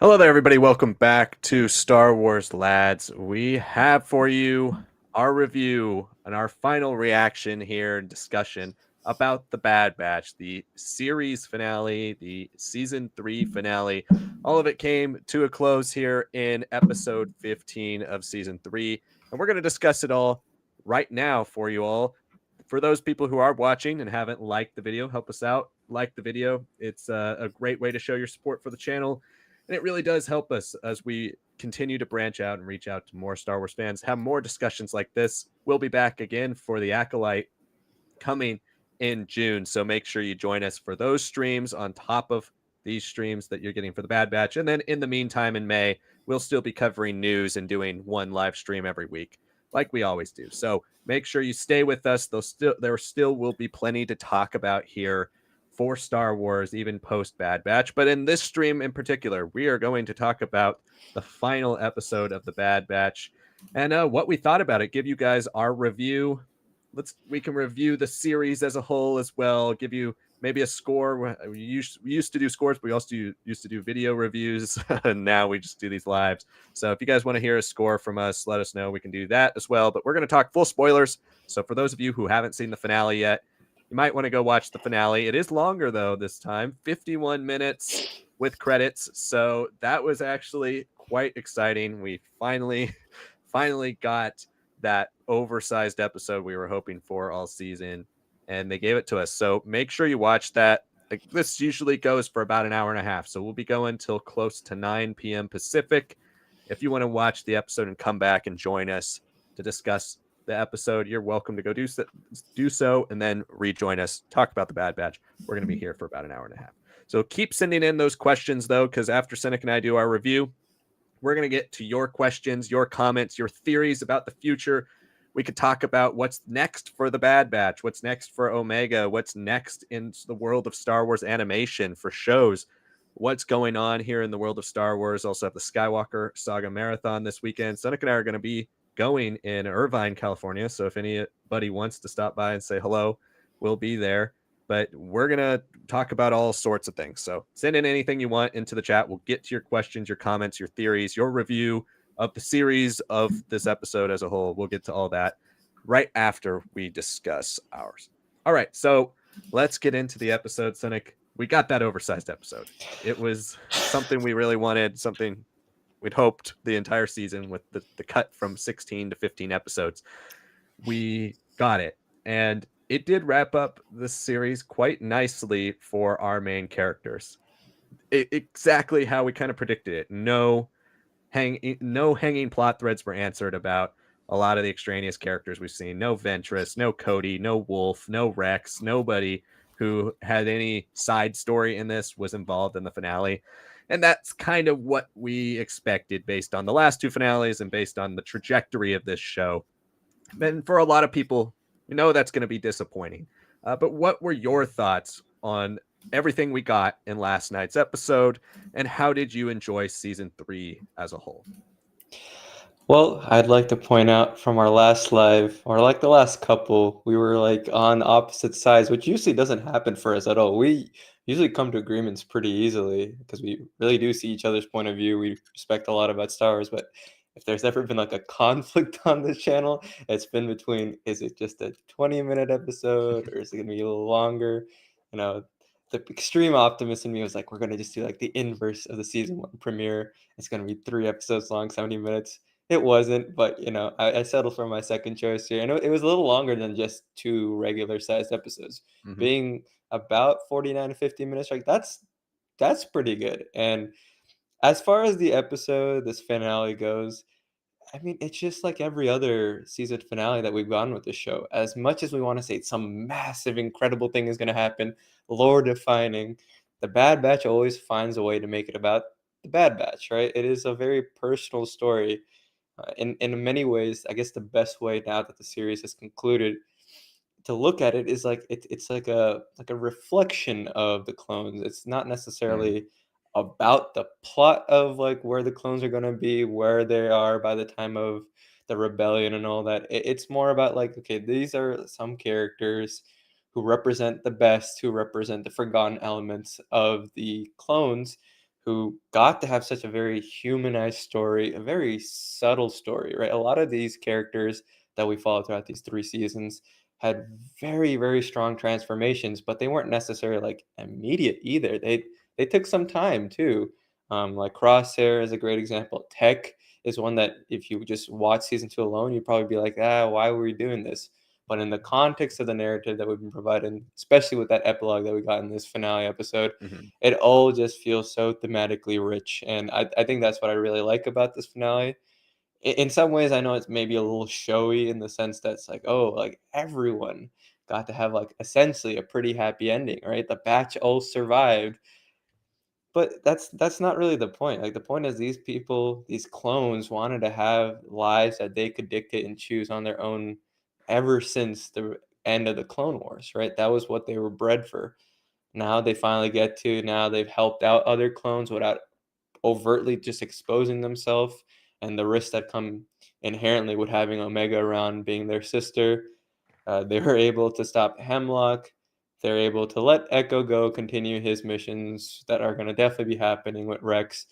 Hello there, everybody. Welcome back to Star Wars Lads. We have for you our review and our final reaction here and discussion about The Bad Batch, the series finale, the season 3 finale. All of it came to a close here in episode 15 of season 3, and we're going to discuss it all right now for you all. For those people who are watching and haven't liked the video, help us out. Like the video. It's a great way to show your support for the channel, and it really does help us as we continue to branch out and reach out to more Star Wars fans, have more discussions like this. We'll be back again for the Acolyte coming in June. So make sure you join us for those streams on top of these streams that you're getting for the Bad Batch. And then in the meantime, in May, we'll still be covering news and doing one live stream every week, like we always do. So make sure you stay with us. There still will be plenty to talk about here for Star Wars, even post Bad Batch. But in this stream in particular, we are going to talk about the final episode of the Bad Batch and what we thought about it. Give you guys our review. We can review the series as a whole as well. Give you maybe a score. We used to do scores, but we also used to do video reviews, and now we just do these lives. So if you guys want to hear a score from us, let us know. We can do that as well. But we're going to talk full spoilers. So for those of you who haven't seen the finale yet, you might want to go watch the finale. It is longer though this time, 51 minutes with credits. So that was actually quite exciting. We finally got that oversized episode we were hoping for all season, and they gave it to us. So make sure you watch that. This usually goes for about an hour and a half, so we'll be going till close to 9 p.m. Pacific. If you want to watch the episode and come back and join us to discuss the episode, you're welcome to go do so and then rejoin us, talk about the Bad Batch. We're going to be here for about an hour and a half. So keep sending in those questions, though, because after Sanak and I do our review, we're going to get to your questions, your comments, your theories about the future. We could talk about what's next for the Bad Batch, what's next for Omega, what's next in the world of Star Wars animation for shows, what's going on here in the world of Star Wars. Also have the Skywalker Saga Marathon this weekend. Sonic and I are going to be going in Irvine, California. So if anybody wants to stop by and say hello, we'll be there. But we're going to talk about all sorts of things. So send in anything you want into the chat. We'll get to your questions, your comments, your theories, your review of the series, of this episode as a whole. We'll get to all that right after we discuss ours. All right, so let's get into the episode, Cynic. We got that oversized episode. It was something we really wanted, something we'd hoped the entire season with the cut from 16 to 15 episodes. We got it. And it did wrap up the series quite nicely for our main characters. Exactly how we kind of predicted it. No hanging plot threads were answered about a lot of the extraneous characters we've seen. No Ventress, no Cody, no Wolf, no Rex. Nobody who had any side story in this was involved in the finale. And that's kind of what we expected based on the last two finales and based on the trajectory of this show. And for a lot of people, we know that's going to be disappointing. But what were your thoughts on everything we got in last night's episode, and how did you enjoy season 3 as a whole? Well, I'd like to point out from our last live, or like the last couple, we were like on opposite sides, which usually doesn't happen for us at all. We usually come to agreements pretty easily because we really do see each other's point of view. We respect a lot about Star Wars, but if there's ever been like a conflict on this channel, it's been between, is it just a 20-minute episode or is it going to be a little longer? You know, the extreme optimist in me was like, we're going to just do like the inverse of the season 1 premiere. It's going to be 3 episodes long, 70 minutes. It wasn't, but I settled for my second choice here. I know it was a little longer than just 2 regular-sized episodes. Mm-hmm. Being about 49 to 50 minutes, like that's pretty good. And as far as the episode, this finale goes, I mean, it's just like every other season finale that we've gone with the show. As much as we want to say some massive, incredible thing is going to happen, lore-defining, the Bad Batch always finds a way to make it about the Bad Batch, right? It is a very personal story. In many ways, I guess the best way now that the series has concluded to look at it is like it's like a reflection of the clones. It's not necessarily about the plot of like where the clones are going to be, where they are by the time of the rebellion and all that. It's more about like, okay, these are some characters who represent the best, who represent the forgotten elements of the clones, who got to have such a very humanized story, a very subtle story, right? A lot of these characters that we follow throughout these 3 seasons had very, very strong transformations, but they weren't necessarily like immediate either. They took some time too. Like Crosshair is a great example. Tech is one that if you just watch season 2 alone, you'd probably be like, why were we doing this? But in the context of the narrative that we've been providing, especially with that epilogue that we got in this finale episode, Mhm. it all just feels so thematically rich. And I think that's what I really like about this finale. In some ways, I know it's maybe a little showy in the sense that it's like, oh, like everyone got to have like essentially a pretty happy ending, right? The batch all survived, but that's not really the point. Like the point is these people, these clones wanted to have lives that they could dictate and choose on their own ever since the end of the Clone Wars, right? That was what they were bred for. Now they finally get to, now they've helped out other clones without overtly just exposing themselves and the risks that come inherently with having Omega around being their sister. They were able to stop Hemlock. They're able to let Echo go, continue his missions that are going to definitely be happening with Rex.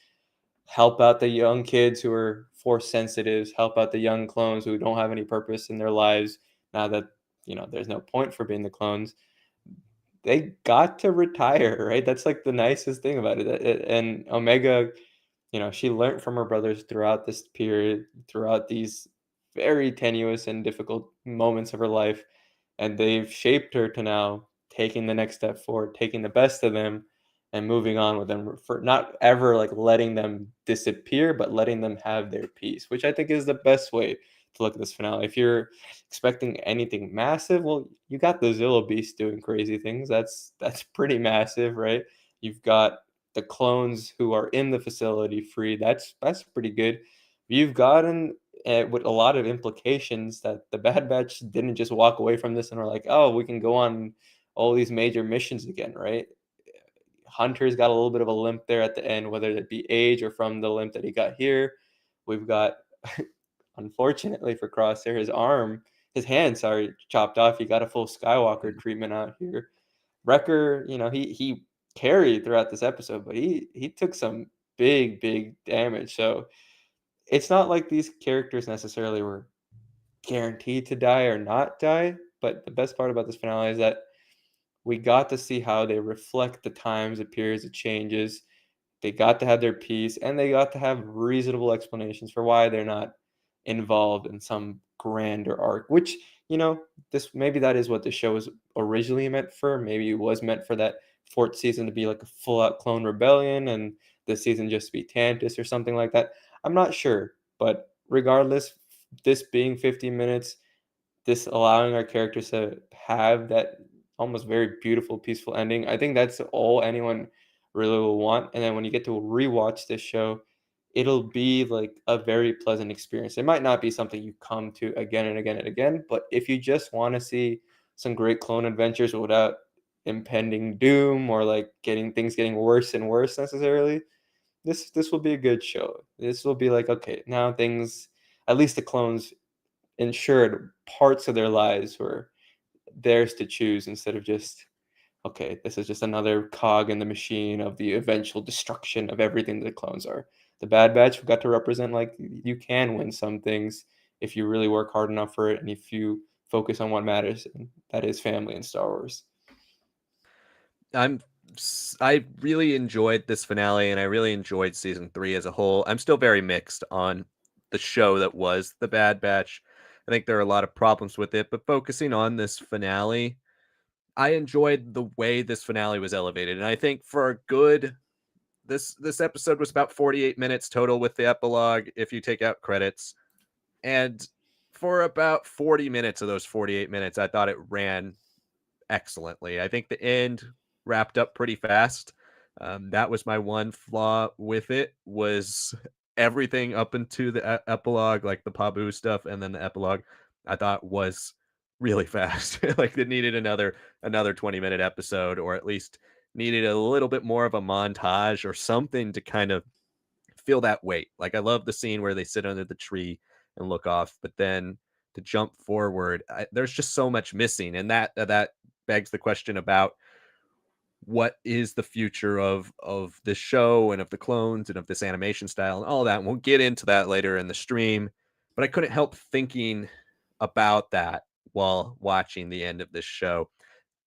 Help out the young kids who are force sensitives. Help out the young clones who don't have any purpose in their lives now that there's no point for being the clones. They got to retire, right? That's like the nicest thing about it. And Omega, she learned from her brothers throughout this period, throughout these very tenuous and difficult moments of her life, and they've shaped her to now taking the next step forward, taking the best of them and moving on with them for not ever like letting them disappear, but letting them have their peace, which I think is the best way to look at this finale. If you're expecting anything massive, well, you got the Zillow Beast doing crazy things. That's pretty massive, right? You've got the clones who are in the facility free. That's pretty good. You've gotten with a lot of implications that the Bad Batch didn't just walk away from this and were like, oh, we can go on all these major missions again, right? Hunter's got a little bit of a limp there at the end, whether it be age or from the limp that he got here. We've got, unfortunately for Crosshair, his hand, sorry, chopped off. He got a full Skywalker Mhm. treatment out here. Wrecker, he carried throughout this episode, but he took some big damage. So it's not like these characters necessarily were guaranteed to die or not die. But the best part about this finale is that we got to see how they reflect the times, the periods, the changes. They got to have their peace, and they got to have reasonable explanations for why they're not involved in some grander arc. Which this maybe that is what the show was originally meant for. Maybe it was meant for that fourth season to be like a full-out clone rebellion, and this season just to be Tantiss or something like that. I'm not sure, but regardless, this being 50 minutes, this allowing our characters to have that almost very beautiful, peaceful ending. I think that's all anyone really will want. And then when you get to rewatch this show, it'll be like a very pleasant experience. It might not be something you come to again and again and again, but if you just want to see some great clone adventures without impending doom or like getting worse and worse necessarily, this will be a good show. This will be like, okay, now things, at least the clones ensured parts of their lives were theirs to choose instead of just, okay, this is just another cog in the machine of the eventual destruction of everything the clones are. The Bad Batch got to represent like you can win some things if you really work hard enough for it and if you focus on what matters, and that is family in Star Wars. I really enjoyed this finale, and I really enjoyed season 3 as a whole. I'm still very mixed on the show that was The Bad Batch. I think there are a lot of problems with it, but focusing on this finale, I enjoyed the way this finale was elevated, and I think for a good this episode was about 48 minutes total with the epilogue if you take out credits. And for about 40 minutes of those 48 minutes, I thought it ran excellently. I think the end wrapped up pretty fast. That was my one flaw with it was everything up into the epilogue, like the Pabu stuff, and then the epilogue. I thought was really fast. Like it needed another 20-minute episode, or at least needed a little bit more of a montage or something to kind of feel that weight. Like I love the scene where they sit under the tree and look off, but then to jump forward, there's just so much missing, and that begs the question about what is the future of this show and of the clones and of this animation style and all that. And we'll get into that later in the stream. But I couldn't help thinking about that while watching the end of this show.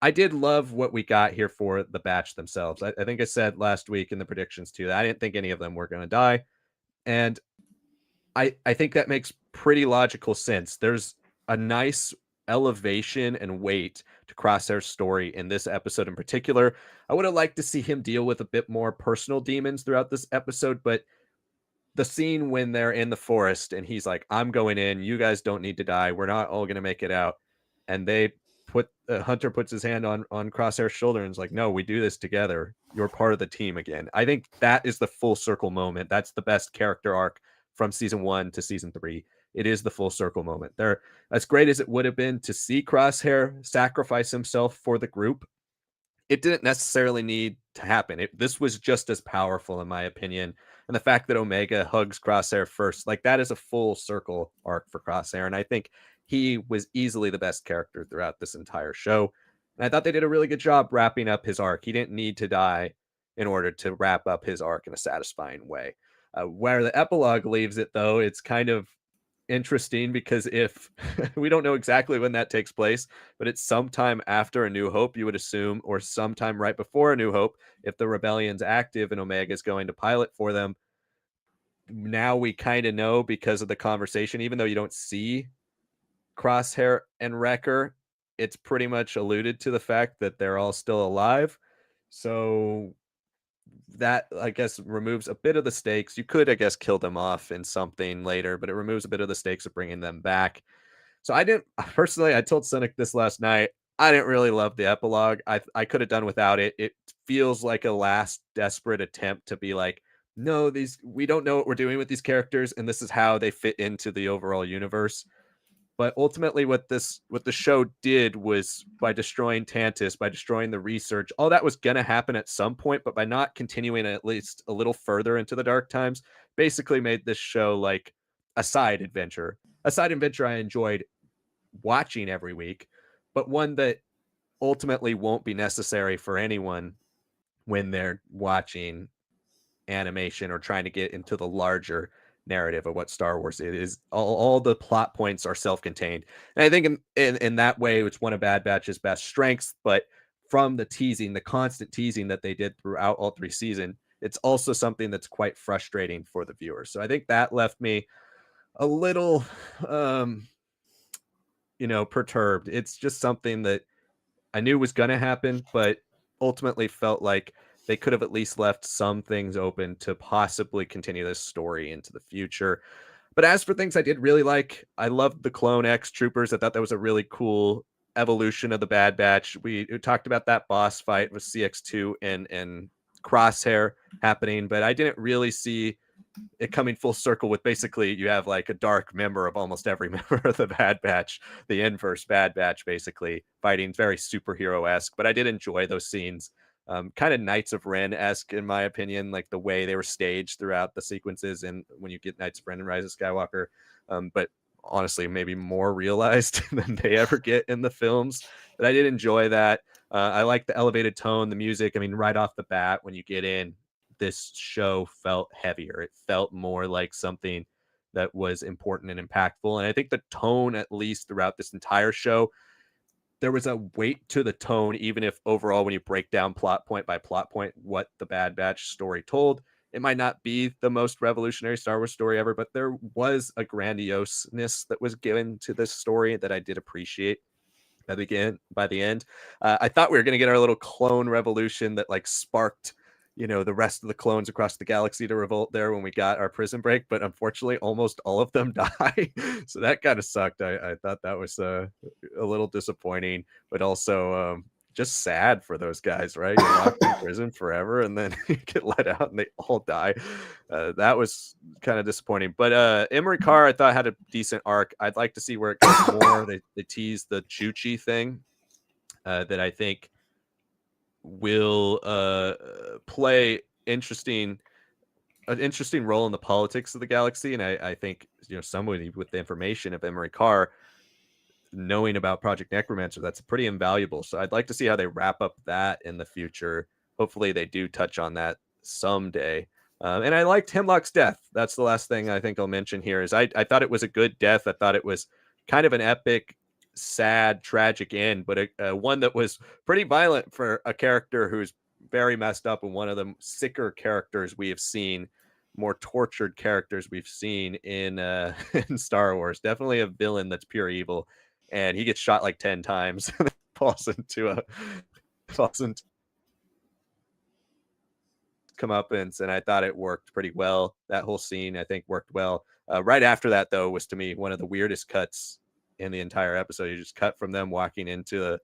I did love what we got here for the batch themselves. I think I said last week in the predictions too that I didn't think any of them were going to die. And I think that makes pretty logical sense. There's a nice elevation and weight to Crosshair's story in this episode in particular. I would have liked to see him deal with a bit more personal demons throughout this episode, but the scene when they're in the forest and he's like, I'm going in, you guys don't need to die, we're not all gonna make it out, and they put Hunter puts his hand on Crosshair's shoulder and is like, no, we do this together, you're part of the team again. I think that is the full circle moment. That's the best character arc from season 1 to season 3. It is the full circle moment there. As great as it would have been to see Crosshair sacrifice himself for the group, it didn't necessarily need to happen. This was just as powerful, in my opinion. And the fact that Omega hugs Crosshair first, like that is a full circle arc for Crosshair. And I think he was easily the best character throughout this entire show. And I thought they did a really good job wrapping up his arc. He didn't need to die in order to wrap up his arc in a satisfying way. Where the epilogue leaves it, though, it's kind of interesting because if we don't know exactly when that takes place, but it's sometime after A New Hope, you would assume, or sometime right before A New Hope, if the rebellion's active and Omega is going to pilot for them. Now we kind of know because of the conversation, even though you don't see Crosshair and Wrecker, it's pretty much alluded to the fact that they're all still alive. So that, I guess, removes a bit of the stakes. You could, I guess, kill them off in something later, but it removes a bit of the stakes of bringing them back. So I didn't personally, I told Sanak this last night. I didn't really love the epilogue. I could have done without it. It feels like a last desperate attempt to be like, no, we don't know what we're doing with these characters, and this is how they fit into the overall universe. But ultimately, what the show did was by destroying Tantiss, by destroying the research, all that was gonna happen at some point, but by not continuing at least a little further into the dark times, basically made this show like a side adventure. A side adventure I enjoyed watching every week, but one that ultimately won't be necessary for anyone when they're watching animation or trying to get into the larger narrative of what Star Wars is. All the plot points are self-contained. And I think in that way, it's one of Bad Batch's best strengths, but from the teasing, the constant teasing that they did throughout all 3 seasons, it's also something that's quite frustrating for the viewer. So I think that left me a little perturbed. It's just something that I knew was going to happen, but ultimately felt like they could have at least left some things open to possibly continue this story into the future. But as for things I did really like, I loved the Clone X Troopers. I thought that was a really cool evolution of the Bad Batch. We talked about that boss fight with CX2 and Crosshair happening, but I didn't really see it coming full circle with basically you have like a dark member of almost every member of the Bad Batch, the inverse Bad Batch, basically fighting very superhero-esque. But I did enjoy those scenes. Kind of Knights of Ren esque, in my opinion, like the way they were staged throughout the sequences. And when you get Knights of Ren and Rise of Skywalker, but honestly, maybe more realized than they ever get in the films. But I did enjoy that. I like the elevated tone, the music. I mean, right off the bat, when you get in, this show felt heavier. It felt more like something that was important and impactful. And I think the tone, at least throughout this entire show, there was a weight to the tone, even if overall, when you break down plot point by plot point, what the Bad Batch story told, it might not be the most revolutionary Star Wars story ever, but there was a grandioseness that was given to this story that I did appreciate by the end. I thought we were going to get our little clone revolution that like sparked the rest of the clones across the galaxy to revolt there when we got our prison break, but unfortunately almost all of them die. So that kind of sucked. I thought that was a little disappointing, but also just sad for those guys, right? You're locked in prison forever and then you get let out and they all die. That was kind of disappointing. But Emerie Karr, I thought, had a decent arc. I'd like to see where it goes more. They teased the Chuchi thing that I think will play an interesting role in the politics of the galaxy. And I think somebody with the information of Emerie Karr, knowing about Project Necromancer, that's pretty invaluable. So I'd like to see how they wrap up that in the future. Hopefully, they do touch on that someday. And I liked Hemlock's death. That's the last thing I think I'll mention here. Is I thought it was a good death. I thought it was kind of an epic, sad, tragic end, but a one that was pretty violent for a character who's very messed up and one of the sicker characters we have seen, more tortured characters we've seen in in Star Wars. Definitely a villain that's pure evil, and he gets shot like 10 times and falls into comeuppance, and I thought it worked pretty well. That whole scene, I think, worked well. Right after that, though, was to me one of the weirdest cuts in the entire episode. You just cut from them walking into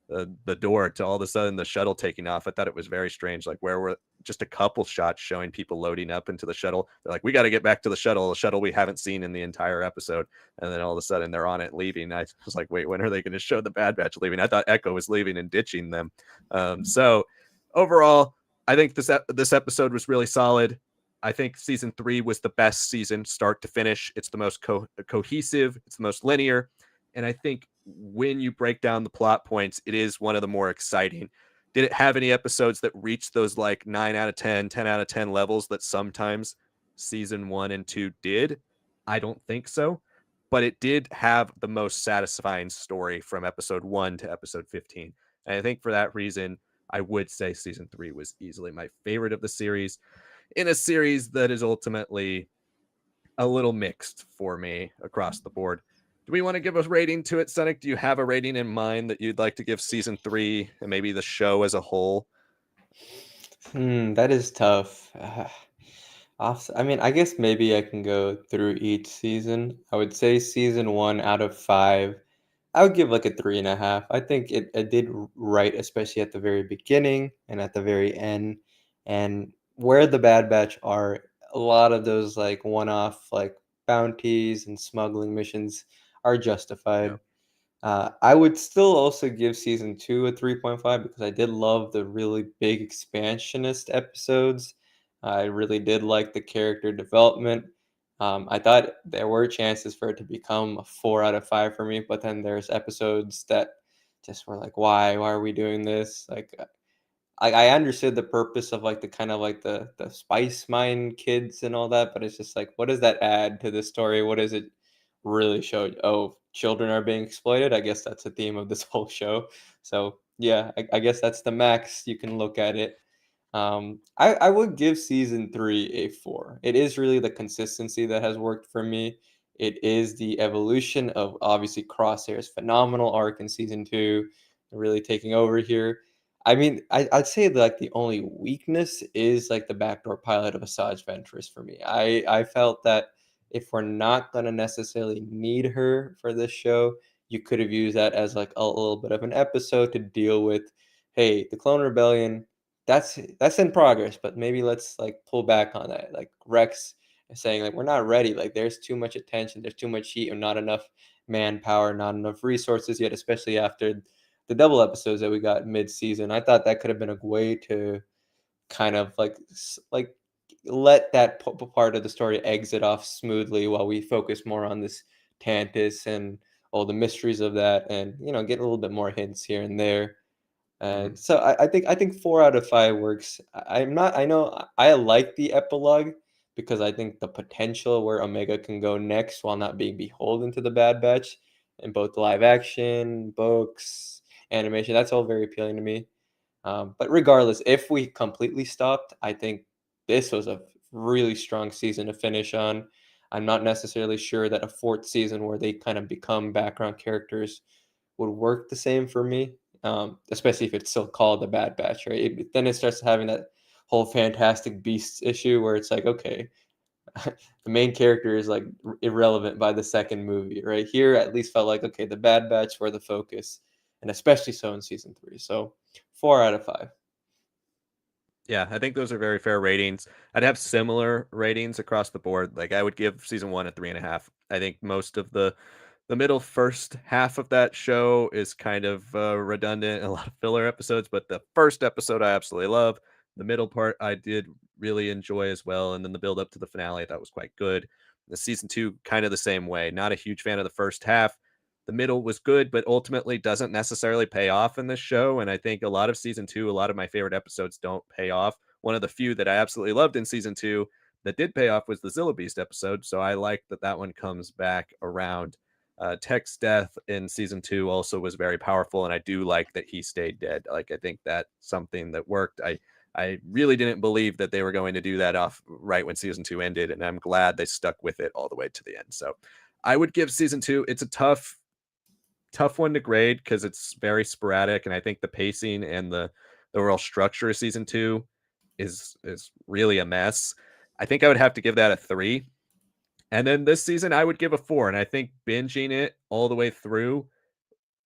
the door to all of a sudden the shuttle taking off. I thought it was very strange. Like, where were just a couple shots showing people loading up into the shuttle. They're like, we got to get back to the shuttle we haven't seen in the entire episode. And then all of a sudden they're on it leaving. I was like, wait, when are they going to show the Bad Batch leaving? I thought Echo was leaving and ditching them. So overall, I think this episode was really solid. I think season 3 was the best season, start to finish. It's the most cohesive. It's the most linear. And I think when you break down the plot points, it is one of the more exciting. Did it have any episodes that reached those like 9 out of 10, 10 out of 10 levels that sometimes season 1 and 2 did? I don't think so. But it did have the most satisfying story from episode 1 to episode 15. And I think for that reason, I would say season 3 was easily my favorite of the series, in a series that is ultimately a little mixed for me across the board. Do we want to give a rating to it, Sanak? Do you have a rating in mind that you'd like to give season 3 and maybe the show as a whole? That is tough. I mean, I guess maybe I can go through each season. I would say season 1 out of 5. I would give like a 3.5. I think it did right, especially at the very beginning and at the very end. And where the Bad Batch are, a lot of those like one-off like bounties and smuggling missions are Yeah. justified. I would still also give season 2 a 3.5 because I did love the really big expansionist episodes. I really did like the character development. I thought there were chances for it to become a 4 out of 5 for me, but then there's episodes that just were like, why? Why are we doing this? Like, I understood the purpose of like the kind of like the spice mine kids and all that, but it's just like, what does that add to the story? What does it really show? Oh, children are being exploited. I guess that's the theme of this whole show. So yeah, I guess that's the max you can look at it. I would give season 3 a 4. It is really the consistency that has worked for me. It is the evolution of obviously Crosshair's phenomenal arc in season 2, really taking over here. I mean, I'd say like the only weakness is like the backdoor pilot of Asajj Ventress for me. I felt that if we're not gonna necessarily need her for this show, you could have used that as like a little bit of an episode to deal with, hey, the Clone Rebellion, that's in progress, but maybe let's like pull back on that. Like Rex is saying, like, we're not ready. Like there's too much attention, there's too much heat, and not enough manpower, not enough resources yet, especially after the double episodes that we got mid-season. I thought that could have been a way to kind of like let that part of the story exit off smoothly while we focus more on this Tantiss and all the mysteries of that, and get a little bit more hints here and there. Mm-hmm. So I think 4 out of 5 works. I'm not I know I like the epilogue because I think the potential where Omega can go next while not being beholden to the Bad Batch in both live action, books, animation, that's all very appealing to me. But regardless, if we completely stopped, I think this was a really strong season to finish on. I'm not necessarily sure that a fourth season where they kind of become background characters would work the same for me, especially if it's still called the Bad Batch, right? Then it starts having that whole Fantastic Beasts issue where it's like, okay, the main character is like irrelevant by the second movie, right? Here, at least felt like, okay, the Bad Batch were the focus, and especially so in season 3. So 4 out of 5. Yeah, I think those are very fair ratings. I'd have similar ratings across the board. Like I would give season 1 a 3.5. I think most of the middle first half of that show is kind of redundant, a lot of filler episodes, but the first episode I absolutely love. The middle part I did really enjoy as well, and then the build up to the finale I thought was quite good. The season 2 kind of the same way. Not a huge fan of the first half, The middle was good, but ultimately doesn't necessarily pay off in this show. And I think a lot of season 2, a lot of my favorite episodes don't pay off. One of the few that I absolutely loved in season 2 that did pay off was the Zilla Beast episode. So I like that that one comes back around. Tech's death in season 2 also was very powerful, and I do like that he stayed dead. Like, I think that's something that worked. I really didn't believe that they were going to do that off right when season 2 ended, and I'm glad they stuck with it all the way to the end. So I would give season 2. It's a tough one to grade because it's very sporadic, and I think the pacing and the overall structure of season 2 is really a mess. I think I would have to give that a 3. And then this season I would give a 4, and I think binging it all the way through,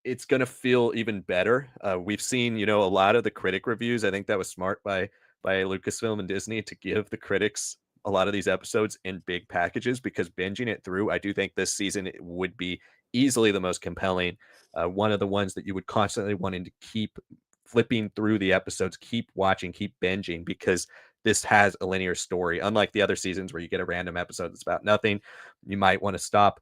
it's gonna feel even better. We've seen, a lot of the critic reviews. I think that was smart by Lucasfilm and Disney to give the critics a lot of these episodes in big packages, because binging it through, I do think this season it would be easily the most compelling. One of the ones that you would constantly wanting to keep flipping through the episodes, keep watching, keep binging, because this has a linear story. Unlike the other seasons where you get a random episode that's about nothing, you might want to stop.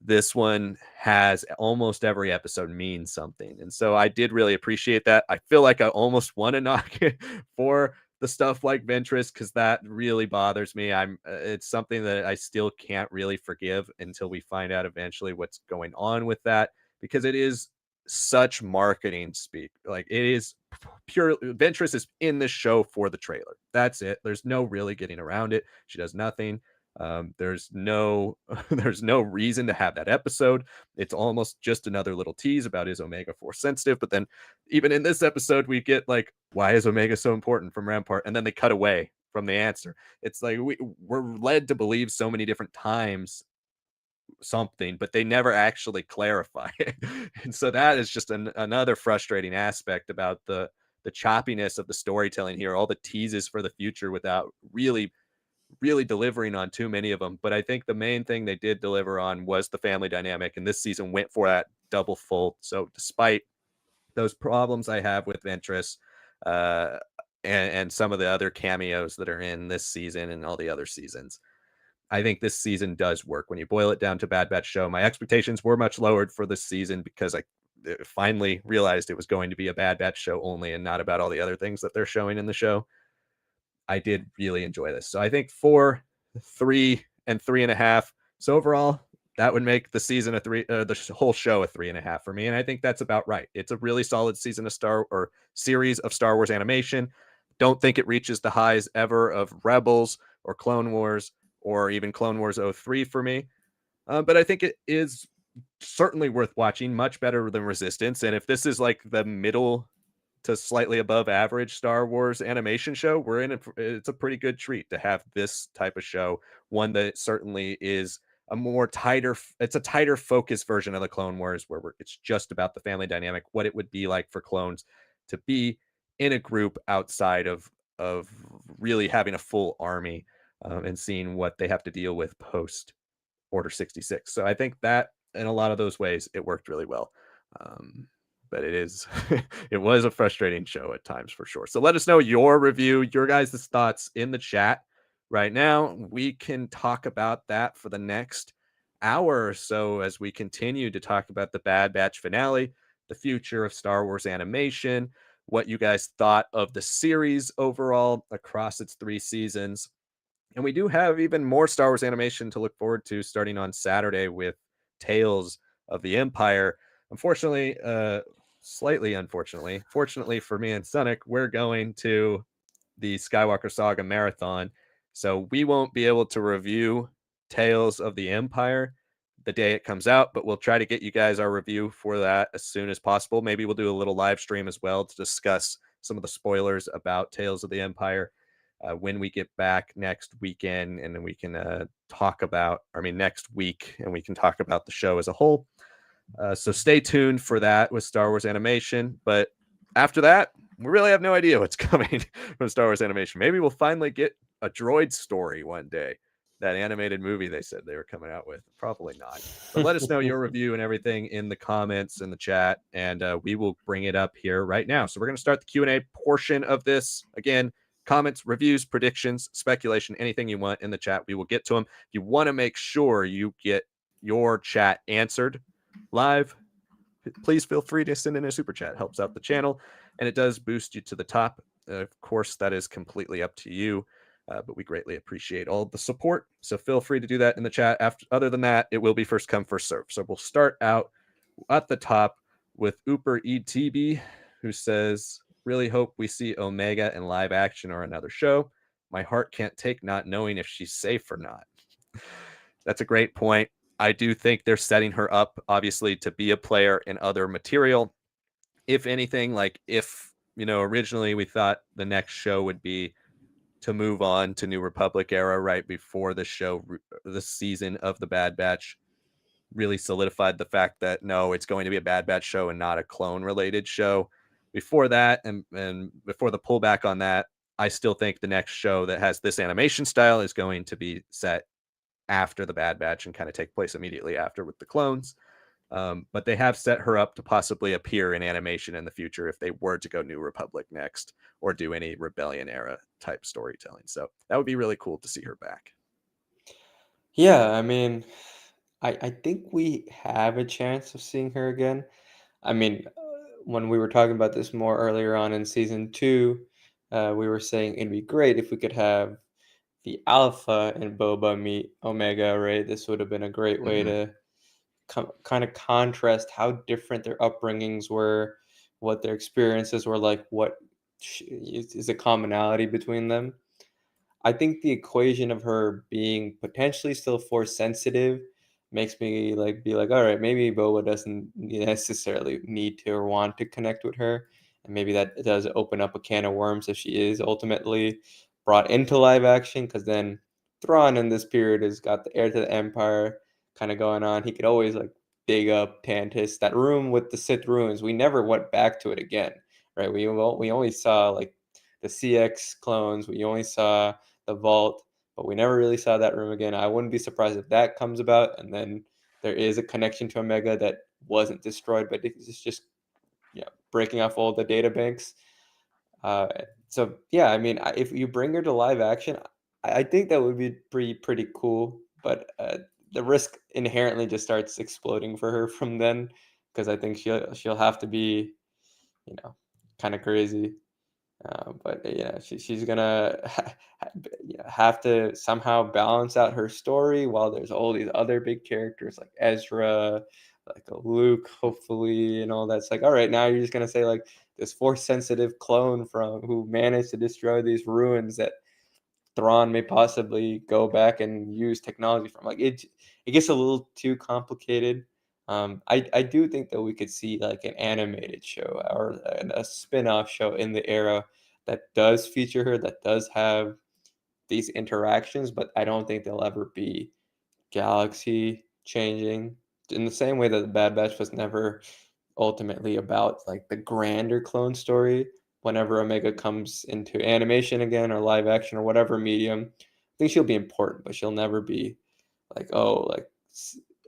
This one has almost every episode means something. And so I did really appreciate that. I feel like I almost want to knock it for the stuff like Ventress, because that really bothers me. It's something that I still can't really forgive until we find out eventually what's going on with that, because it is such marketing speak. Like, it is pure. Ventress is in this show for the trailer. That's it. There's no really getting around it. She does nothing. There's no there's no reason to have that episode. It's almost just another little tease about, is Omega Force sensitive? But then even in this episode, we get like, why is Omega so important from Rampart? And then they cut away from the answer. It's like we're led to believe so many different times something, but they never actually clarify it. And so that is just another frustrating aspect about the choppiness of the storytelling here, all the teases for the future without really delivering on too many of them. But I think the main thing they did deliver on was the family dynamic, and this season went for that double fold. So despite those problems I have with Ventress, uh, and some of the other cameos that are in this season and all the other seasons, I think this season does work. When you boil it down to Bad Batch show, my expectations were much lowered for this season because I finally realized it was going to be a Bad Batch show only and not about all the other things that they're showing in the show. I did really enjoy this. So I think 4, 3, and 3.5. So overall, that would make the season a 3, the whole show a 3.5 for me. And I think that's about right. It's a really solid season of series of Star Wars animation. Don't think it reaches the highs ever of Rebels or Clone Wars or even Clone Wars 03 for me. But I think it is certainly worth watching, much better than Resistance. And if this is like the middle to slightly above average Star Wars animation show, it's a pretty good treat to have this type of show. One that certainly is it's a tighter focus version of the Clone Wars, where it's just about the family dynamic, what it would be like for clones to be in a group outside of really having a full army, and seeing what they have to deal with post Order 66. So I think that in a lot of those ways, it worked really well. But it was a frustrating show at times for sure. So let us know your review, your guys' thoughts in the chat right now. We can talk about that for the next hour or so as we continue to talk about the Bad Batch finale, the future of Star Wars animation, what you guys thought of the series overall across its 3 seasons. And we do have even more Star Wars animation to look forward to starting on Saturday with Tales of the Empire. Unfortunately, slightly unfortunately, fortunately for me and Sanak, we're going to the Skywalker Saga Marathon. So we won't be able to review Tales of the Empire the day it comes out, but we'll try to get you guys our review for that as soon as possible. Maybe we'll do a little live stream as well to discuss some of the spoilers about Tales of the Empire when we get back next weekend, and then we can next week, and we can talk about the show as a whole. So stay tuned for that with Star Wars animation. But after that, we really have no idea what's coming from Star Wars animation. Maybe we'll finally get a droid story one day. That animated movie they said they were coming out with. Probably not. But let us know your review and everything in the comments in the chat, and we will bring it up here right now. So we're going to start the Q&A portion of this. Again, comments, reviews, predictions, speculation, anything you want in the chat, we will get to them. If you want to make sure you get your chat answered live, please feel free to send in a super chat. It helps out the channel, and it does boost you to the top. Of course, that is completely up to you, but we greatly appreciate all the support. So feel free to do that in the chat. Other than that, it will be first come, first serve. So we'll start out at the top with Uper ETB, who says, really hope we see Omega in live action or another show. My heart can't take not knowing if she's safe or not. That's a great point. I do think they're setting her up, obviously, to be a player in other material. If anything, like if, originally we thought the next show would be to move on to New Republic era right before the season of the Bad Batch really solidified the fact that no, it's going to be a Bad Batch show and not a clone related show. Before that, and before the pullback on that, I still think the next show that has this animation style is going to be set after the Bad Batch and kind of take place immediately after with the clones. But they have set her up to possibly appear in animation in the future if they were to go New Republic next or do any Rebellion era type storytelling. So that would be really cool to see her back. Yeah, I mean, I think we have a chance of seeing her again. I mean, when we were talking about this more earlier on in season 2, we were saying it'd be great if we could have the Alpha and Boba meet Omega, right? This would have been a great way Mm-hmm. to kind of contrast how different their upbringings were, what their experiences were like, what is a commonality between them. I think the equation of her being potentially still force sensitive makes me like be like, all right, maybe Boba doesn't necessarily need to or want to connect with her, and maybe that does open up a can of worms if she is ultimately brought into live action. Because then Thrawn in this period has got the heir to the Empire kind of going on. He could always like dig up Tantiss, that room with the Sith ruins. We never went back to it again, right? We only saw like the CX clones. We only saw the vault, but we never really saw that room again. I wouldn't be surprised if that comes about, and then there is a connection to Omega that wasn't destroyed, but it's just breaking off all the data banks. Uh, so yeah, I mean, if you bring her to live action, I think that would be pretty cool. But the risk inherently just starts exploding for her from then, because I think she'll have to be, you know, kind of crazy. But yeah, she's gonna have to somehow balance out her story while there's all these other big characters like Ezra, like a Luke, hopefully, and all that. It's like, all right, now you're just gonna say like this force sensitive clone from who managed to destroy these ruins that Thrawn may possibly go back and use technology from. Like it gets a little too complicated. I do think that we could see like an animated show or a spin-off show in the era that does feature her, that does have these interactions, but I don't think they'll ever be galaxy changing in the same way that the Bad Batch was never ultimately about like the grander clone story. Whenever Omega comes into animation again or live action or whatever medium, I think she'll be important, but she'll never be like, oh, like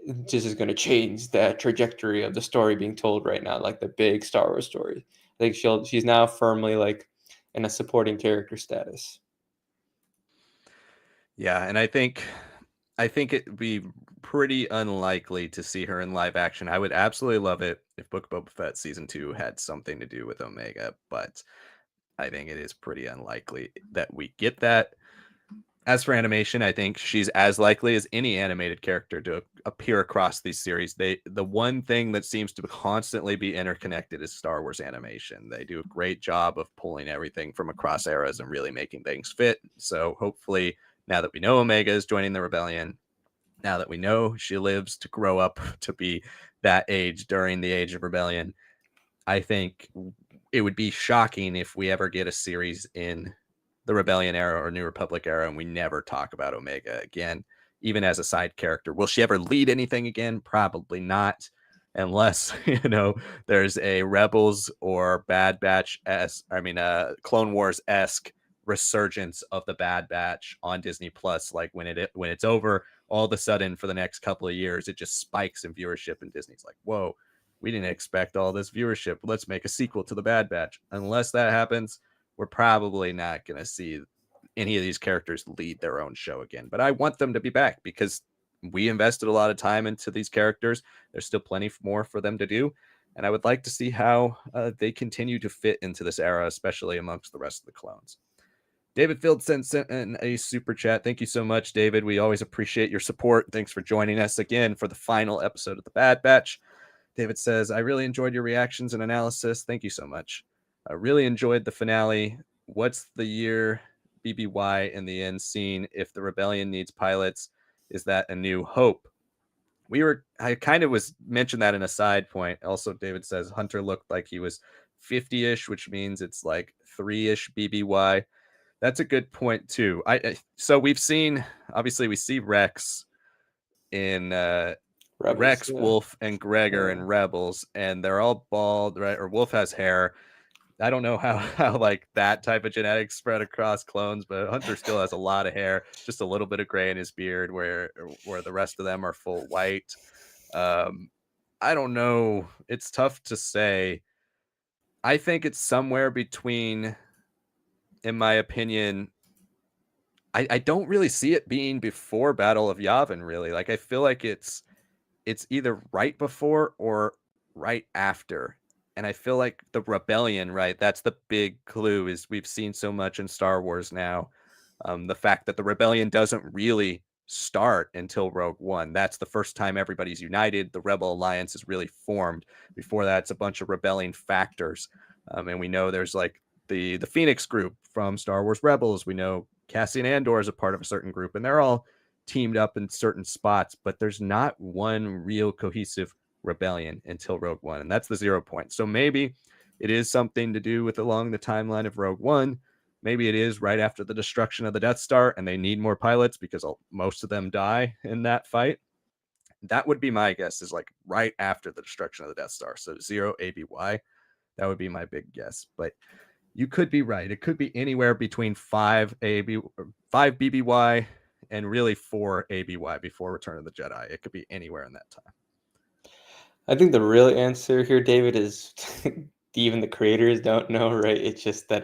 this is going to change the trajectory of the story being told right now, like the big Star Wars story. I think she's now firmly like in a supporting character status. Yeah, and I think it'd be pretty unlikely to see her in live action. I would absolutely love it if Book of Boba Fett season 2 had something to do with Omega, but I think it is pretty unlikely that we get that. As for animation, I think she's as likely as any animated character to appear across these series. The one thing that seems to constantly be interconnected is Star Wars animation. They do a great job of pulling everything from across eras and really making things fit. So hopefully, now that we know Omega is joining the rebellion, now that we know she lives to grow up to be that age during the age of rebellion, I think it would be shocking if we ever get a series in the Rebellion era or New Republic era and we never talk about Omega again, even as a side character. Will she ever lead anything again? Probably not, unless there's a Rebels or Bad Batch Clone Wars esque resurgence of the Bad Batch on Disney Plus. Like when it's over, all of a sudden for the next couple of years, it just spikes in viewership, and Disney's like, whoa, we didn't expect all this viewership. Let's make a sequel to the Bad Batch. Unless that happens, we're probably not going to see any of these characters lead their own show again. But I want them to be back because we invested a lot of time into these characters. There's still plenty more for them to do. And I would like to see how they continue to fit into this era, especially amongst the rest of the clones. David Field sent in a super chat. Thank you so much, David. We always appreciate your support. Thanks for joining us again for the final episode of The Bad Batch. David says, I really enjoyed your reactions and analysis. Thank you so much. I really enjoyed the finale. What's the year BBY in the end scene? If the rebellion needs pilots, is that A New Hope? I kind of was mentioned that in a side point. Also, David says Hunter looked like he was 50-ish, which means it's like 3-ish BBY. That's a good point too. So we've seen, obviously we see Rex in Rebels, Rex, yeah. Wolf, and Gregor Yeah. in Rebels, and they're all bald, right? Or Wolf has hair. I don't know how like that type of genetics spread across clones, but Hunter still has a lot of hair, just a little bit of gray in his beard, where the rest of them are full white. I don't know. It's tough to say. I think it's somewhere between, in my opinion, I don't really see it being before Battle of Yavin, really. Like I feel like it's either right before or right after. And I feel like the rebellion, right? That's the big clue, is we've seen so much in Star Wars now. The fact that the rebellion doesn't really start until Rogue One. That's the first time everybody's united. The Rebel Alliance is really formed. Before that, it's a bunch of rebelling factors. And we know there's like the Phoenix group from Star Wars Rebels. We know Cassian Andor is a part of a certain group, and they're all teamed up in certain spots, but there's not one real cohesive rebellion until Rogue One, and that's the 0 point. So maybe it is something to do with along the timeline of Rogue One. Maybe it is right after the destruction of the Death Star, and they need more pilots because most of them die in that fight. That would be my guess, is like right after the destruction of the Death Star. So 0 ABY. That would be my big guess. But you could be right. It could be anywhere between 5 BBY and really 4 ABY before Return of the Jedi. It could be anywhere in that time. I think the real answer here, David, is even the creators don't know, right? It's just that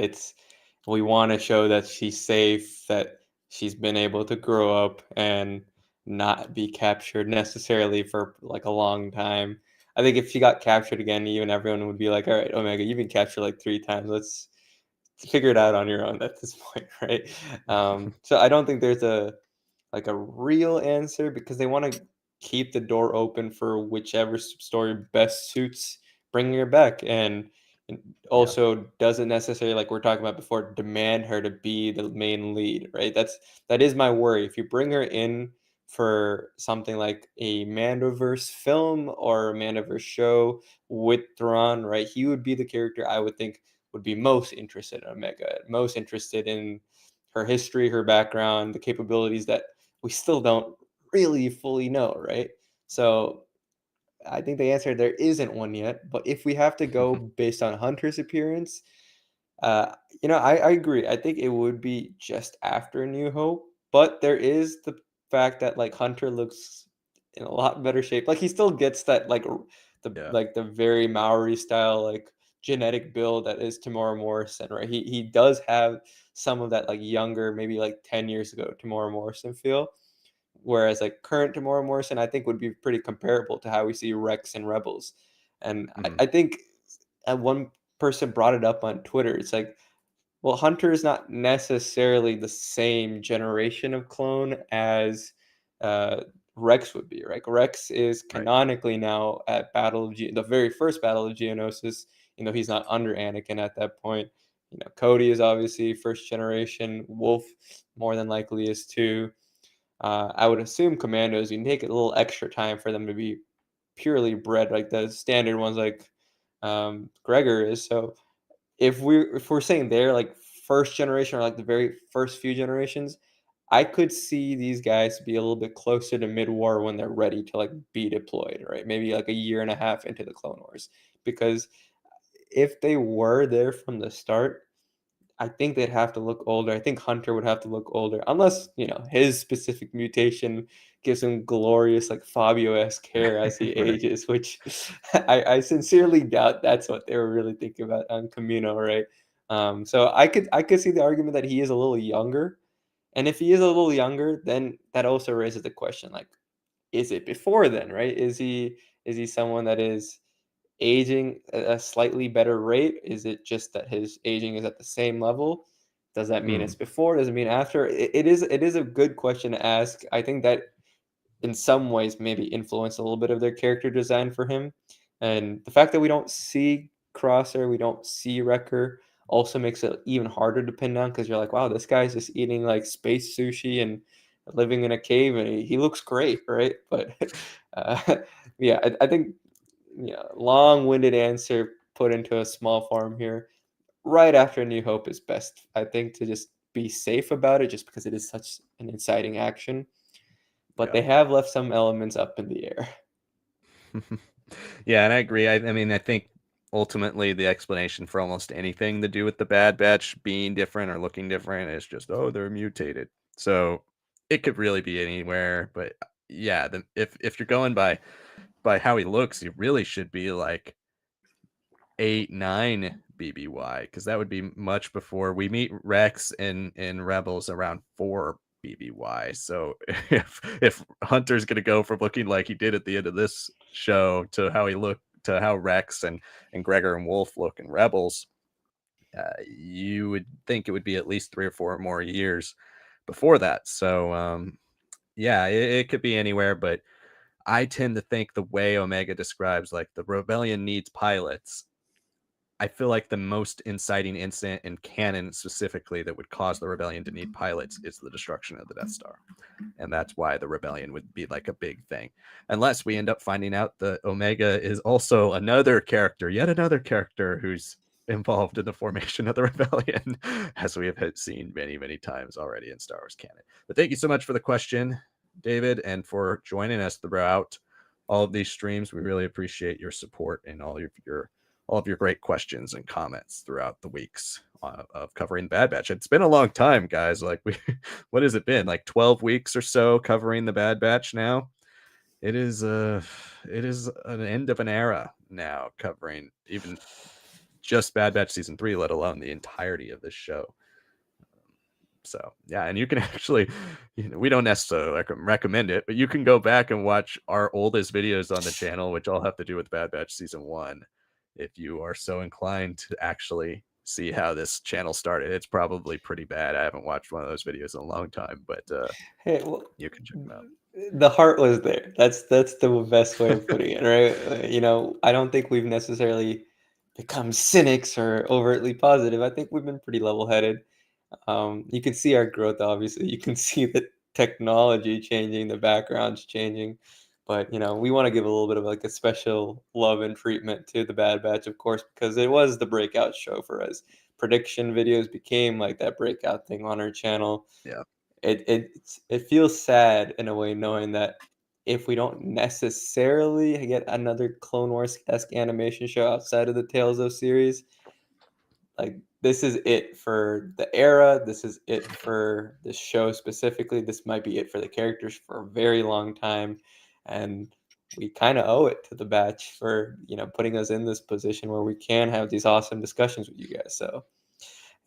we want to show that she's safe, that she's been able to grow up and not be captured necessarily for like a long time. I think if she got captured again, even everyone would be like, all right, Omega, you've been captured like 3 times. Let's figure it out on your own at this point, right? So I don't think there's a real answer, because they want to keep the door open for whichever story best suits bringing her back, and Yeah. also doesn't necessarily, like we're talking about before, demand her to be the main lead, right? That is my worry. If you bring her in for something like a Mandoverse film or a Mandoverse show with Thrawn, right, he would be the character I would think would be most interested in Omega, most interested in her history, her background, the capabilities that we still don't really fully know, right? So I think the answer, there isn't one yet. But if we have to go based on Hunter's appearance, uh, I agree. I think it would be just after New Hope, but there is the fact that like Hunter looks in a lot better shape. Like he still gets that Yeah. the very Maori style like genetic build that is Tamora Morrison, right? He does have some of that like younger, maybe like 10 years ago Tamora Morrison feel. Whereas like current Tamora Morrison, I think would be pretty comparable to how we see Rex and Rebels. And Mhm. I think one person brought it up on Twitter. It's like, well, Hunter is not necessarily the same generation of clone as uh, Rex would be, right? Rex is Right. canonically now at the very first Battle of Geonosis. He's not under Anakin at that point. Cody is obviously first generation. Wolf more than likely is too. I would assume Commandos, you can take a little extra time for them to be purely bred, like the standard ones, like Gregor is. So if we're saying they're like first generation or like the very first few generations, I could see these guys be a little bit closer to mid-war when they're ready to like be deployed, right? Maybe like a year and a half into the Clone Wars, because if they were there from the start, I think they'd have to look older. I think Hunter would have to look older, unless his specific mutation gives him glorious, like Fabio-esque hair as he Right. ages, which I sincerely doubt that's what they were really thinking about on Camino, right? So I could see the argument that he is a little younger, and if he is a little younger, then that also raises the question, like, is it before then, right? Is he someone that is aging at a slightly better rate? Is it just that his aging is at the same level? Does that mean Hmm. it's before? Does it mean after? It is a good question to ask. I think that in some ways maybe influence a little bit of their character design for him. And the fact that we don't see Crosser, we don't see Wrecker, also makes it even harder to pin down because you're like, wow, this guy's just eating like space sushi and living in a cave, and he looks great, right? But uh, yeah, I think yeah, long-winded answer put into a small form here. Right after New Hope is best, I think, to just be safe about it, just because it is such an exciting action. But Yeah. they have left some elements up in the air. Yeah, and I agree. I mean, I think ultimately the explanation for almost anything to do with the Bad Batch being different or looking different is just, oh, they're mutated. So it could really be anywhere. But yeah, if you're going by how he looks, he really should be like 8, 9 BBY, because that would be much before we meet Rex in Rebels around 4 BBY. So if Hunter's gonna go from looking like he did at the end of this show to how he looked to how Rex and Gregor and Wolf look in Rebels, you would think it would be at least 3 or 4 more years before that. So yeah, it could be anywhere, but I tend to think the way Omega describes like the rebellion needs pilots. I feel like the most inciting incident in canon specifically that would cause the rebellion to need pilots is the destruction of the Death Star. And that's why the rebellion would be like a big thing. Unless we end up finding out that Omega is also another character, yet another character who's involved in the formation of the rebellion, as we have seen many, many times already in Star Wars canon. But thank you so much for the question, David, and for joining us throughout all of these streams. We really appreciate your support and all of your great questions and comments throughout the weeks of covering Bad Batch. It's been a long time, guys. Like what has it been? Like 12 weeks or so covering the Bad Batch now. It is an end of an era now, covering even just Bad Batch season 3, let alone the entirety of this show. So yeah, and you can actually, we don't necessarily recommend it, but you can go back and watch our oldest videos on the channel, which all have to do with Bad Batch season 1, if you are so inclined to actually see how this channel started. It's probably pretty bad. I haven't watched one of those videos in a long time, but Hey, well, you can check them out. the heart was there. That's the best way of putting it, right? I don't think we've necessarily become cynics or overtly positive. I think we've been pretty level-headed. You can see our growth, obviously. You can see the technology changing, the backgrounds changing. But, we want to give a little bit of like a special love and treatment to the Bad Batch, of course, because it was the breakout show for us. Prediction videos became like that breakout thing on our channel. Yeah. It feels sad in a way knowing that if we don't necessarily get another Clone Wars-esque animation show outside of the Tales of series, like this is it for the era. This is it for the show specifically. This might be it for the characters for a very long time, and we kind of owe it to the batch for putting us in this position where we can have these awesome discussions with you guys. So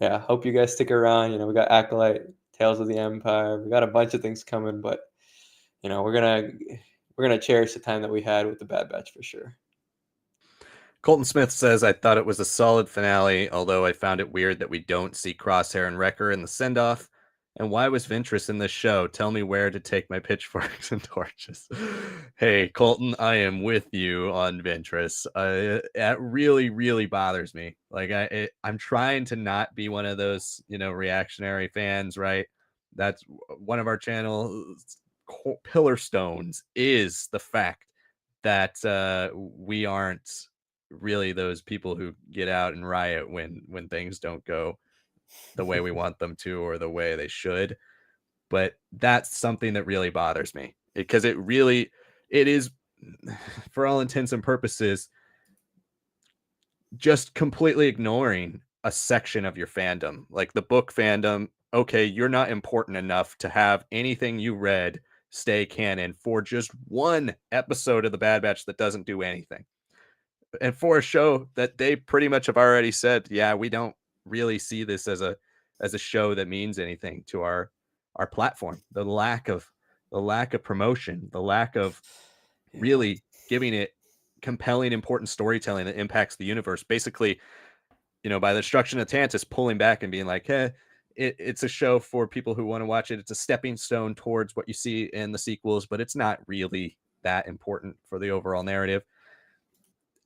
yeah, hope you guys stick around. We got Acolyte, Tales of the Empire. We got a bunch of things coming, but we're gonna cherish the time that we had with the Bad Batch for sure. Colton Smith says, I thought it was a solid finale, although I found it weird that we don't see Crosshair and Wrecker in the send off. And why was Ventress in this show? Tell me where to take my pitchforks and torches. Hey, Colton, I am with you on Ventress. It really, really bothers me. Like, I'm trying to not be one of those, reactionary fans, right? That's one of our channel's pillar stones is the fact that we aren't really those people who get out and riot when things don't go the way we want them to or the way they should. But that's something that really bothers me, because it is, for all intents and purposes, just completely ignoring a section of your fandom, like the book fandom. Okay, you're not important enough to have anything you read stay canon for just one episode of the Bad Batch that doesn't do anything. And for a show that they pretty much have already said, yeah, we don't really see this as a show that means anything to our platform. The lack of promotion, the lack of Yeah. really giving it compelling, important storytelling that impacts the universe. Basically, by the destruction of Tantiss, pulling back and being like, it's a show for people who want to watch it. It's a stepping stone towards what you see in the sequels, but it's not really that important for the overall narrative.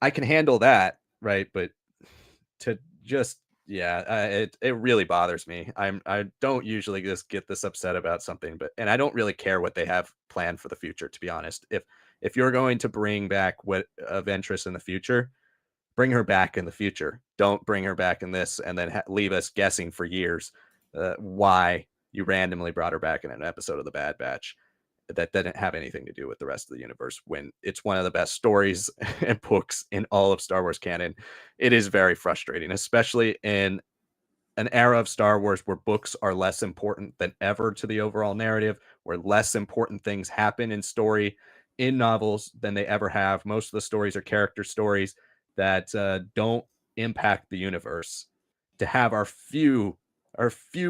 I can handle that, right? But to just it really bothers me. I don't usually just get this upset about something, and I don't really care what they have planned for the future, to be honest. If you're going to bring back what of interest in the future, bring her back in the future. Don't bring her back in this and then leave us guessing for years why you randomly brought her back in an episode of The Bad Batch that didn't have anything to do with the rest of the universe when it's one of the best stories and books in all of Star Wars canon. It is very frustrating, especially in an era of Star Wars where books are less important than ever to the overall narrative, where less important things happen in story in novels than they ever have. Most of the stories are character stories that don't impact the universe. To have our few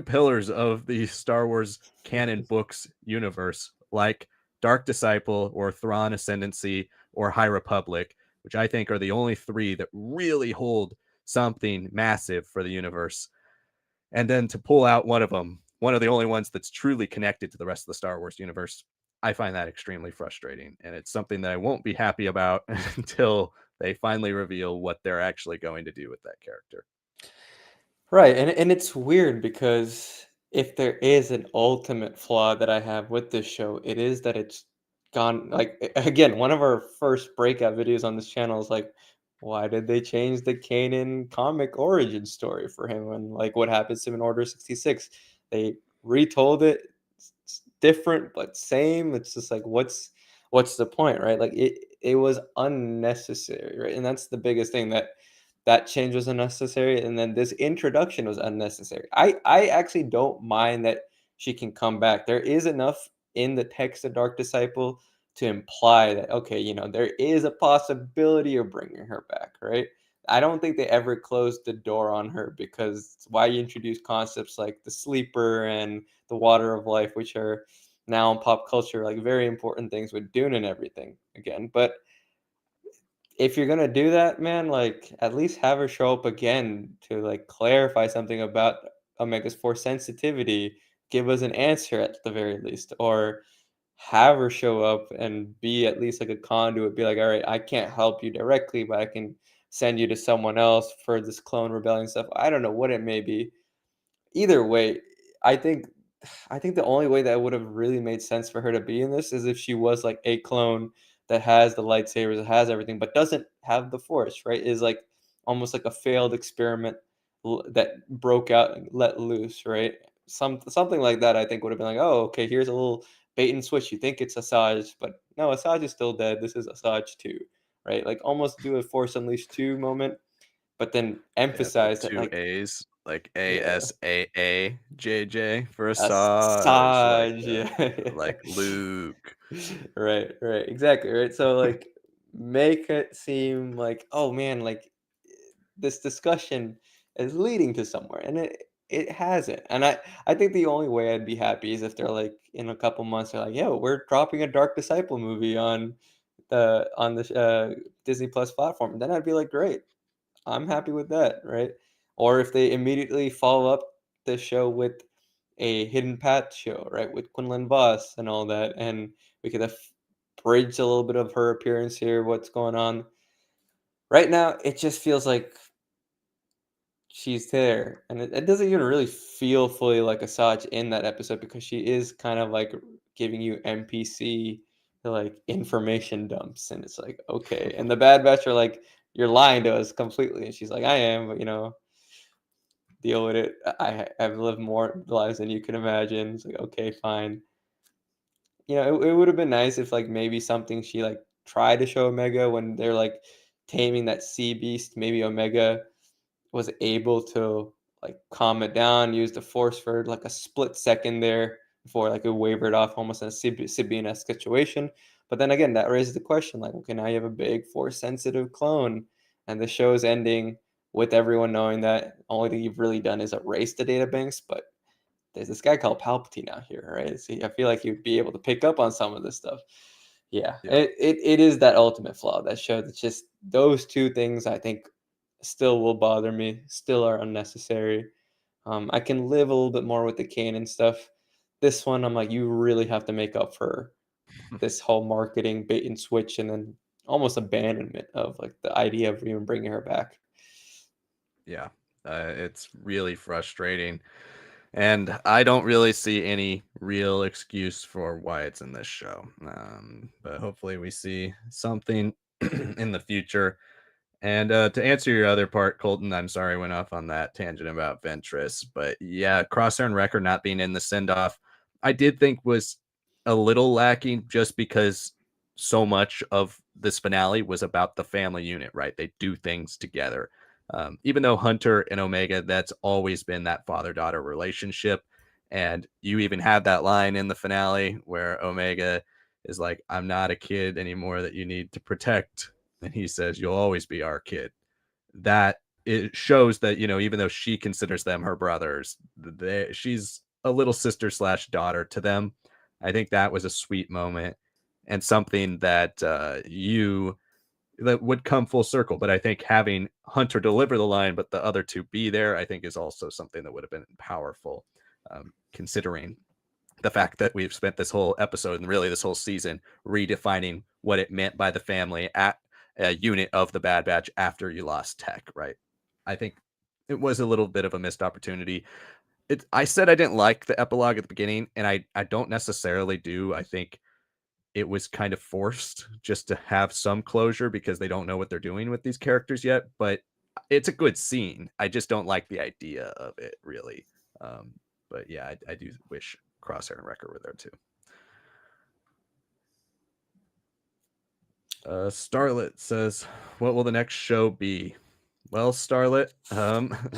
pillars of the Star Wars canon books universe, like Dark Disciple or Thrawn Ascendancy or High Republic, which I think are the only three that really hold something massive for the universe, and then to pull out one of them, one of the only ones that's truly connected to the rest of the Star Wars universe, I find that extremely frustrating. And it's something that I won't be happy about until they finally reveal what they're actually going to do with that character. Right, and it's weird because if there is an ultimate flaw that I have with this show, it is that it's gone like again, one of our first breakout videos on this channel is like, why did they change the Kanan comic origin story for him and like what happens to him in Order 66? They retold it, it's different but same. It's just like what's the point, right? Like it was unnecessary, right? And that's the biggest thing that change was unnecessary, and then this introduction was unnecessary. I actually don't mind that she can come back. There is enough in the text of Dark Disciple to imply that okay, there is a possibility of bringing her back, right? I don't think they ever closed the door on her because it's why you introduce concepts like the sleeper and the water of life, which are now in pop culture like very important things with Dune and everything again. But if you're gonna do that, man, like at least have her show up again to like clarify something about Omega's Force sensitivity. Give us an answer at the very least, or have her show up and be at least like a conduit. Be like, all right, I can't help you directly, but I can send you to someone else for this clone rebellion stuff. I don't know what it may be. Either way, I think I think the only way that would have really made sense for her to be in this is if she was like a clone that has the lightsabers, that has everything, but doesn't have the force, right? Is like almost like a failed experiment that broke out and let loose, right? Something like that I think would have been like, oh, okay, here's a little bait and switch. You think it's Asajj, but no, Asajj is still dead. This is Asajj 2, right? Like almost do a Force Unleashed 2 moment, but then Yeah, but emphasize that two like, A's, like yeah. ASAAJJ for Asajj, Asajj, yeah. like Luke. Right, right, exactly, right? So, like, make it seem like, "Oh, man, like, this discussion is leading to somewhere," and it hasn't, and I think the only way I'd be happy is if they're, like, in a couple months, they're like, "Yo, we're dropping a Dark Disciple movie on the Disney Plus platform," then I'd be like, "Great, I'm happy with that," right? Or if they immediately follow up the show with a Hidden Path show, right, with Quinlan Voss and all that, and we could have bridged a little bit of her appearance here, what's going on. Right now, it just feels like she's there, and it doesn't even really feel fully like Asajj in that episode because she is kind of like giving you NPC like information dumps, and it's like okay, and the Bad Batch are like, "You're lying to us completely," and she's like, "I am, but deal with it. I've lived more lives than you can imagine." It's like okay, fine. It would have been nice if like maybe something she like tried to show Omega when they're like taming that sea beast. Maybe Omega was able to like calm it down, use the force for like a split second there before like it wavered off almost in a Sibian-esque situation. But then again, that raises the question like, okay, now you have a big force sensitive clone, and the show's ending with everyone knowing that only thing you've really done is erase the databanks. But there's this guy called Palpatine out here, right? So I feel like he'd be able to pick up on some of this stuff. Yeah, Yeah. it is that ultimate flaw, that show that's just those 2 things I think still will bother me, still are unnecessary. I can live a little bit more with the canon stuff. This one, I'm like, you really have to make up for this whole marketing bait and switch and then almost abandonment of, like, the idea of even bringing her back. Yeah. It's really frustrating. And I don't really see any real excuse for why it's in this show. But hopefully we see something in the future. And to answer your other part, Colton, I'm sorry I went off on that tangent about Ventress. But yeah, Crosshair and Wrecker not being in the send off, I did think was a little lacking just because so much of this finale was about the family unit, right? They do things together. Even though Hunter and Omega, that's always been that father daughter relationship. And you even had that line in the finale where Omega is like, I'm not a kid anymore that you need to protect. And he says, you'll always be our kid. That it shows that, even though she considers them her brothers, she's a little sister slash daughter to them. I think that was a sweet moment and something that that would come full circle. But I think having Hunter deliver the line, but the other two be there, I think is also something that would have been powerful, considering the fact that we've spent this whole episode and really this whole season redefining what it meant by the family at a unit of the Bad Batch after you lost Tech, right? I think it was a little bit of a missed opportunity. I said I didn't like the epilogue at the beginning, and I don't necessarily do. I think it was kind of forced just to have some closure because they don't know what they're doing with these characters yet. But it's a good scene. I just don't like the idea of it really. Um, but yeah, I do wish Crosshair and Wrecker were there too. Starlet says, "What will the next show be?" Well, Starlet,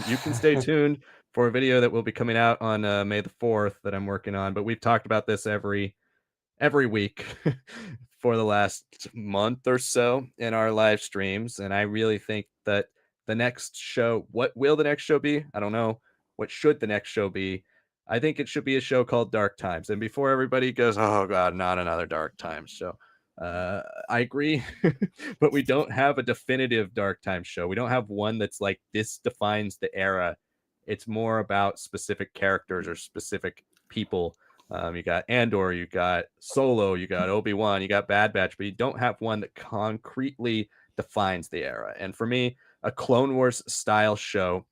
you can stay tuned for a video that will be coming out on May the 4th that I'm working on. But we've talked about this every week for the last month or so in our live streams. And I really think that the next show, what will the next show be? I don't know. What should the next show be? I think it should be a show called Dark Times. And before everybody goes, oh God, not another Dark Times show. I agree, but we don't have a definitive Dark Times show. We don't have one that's like, this defines the era. It's more about specific characters or specific people. You got Andor, you got Solo, you got Obi-Wan, you got Bad Batch, but you don't have one that concretely defines the era. And for me, a Clone Wars style show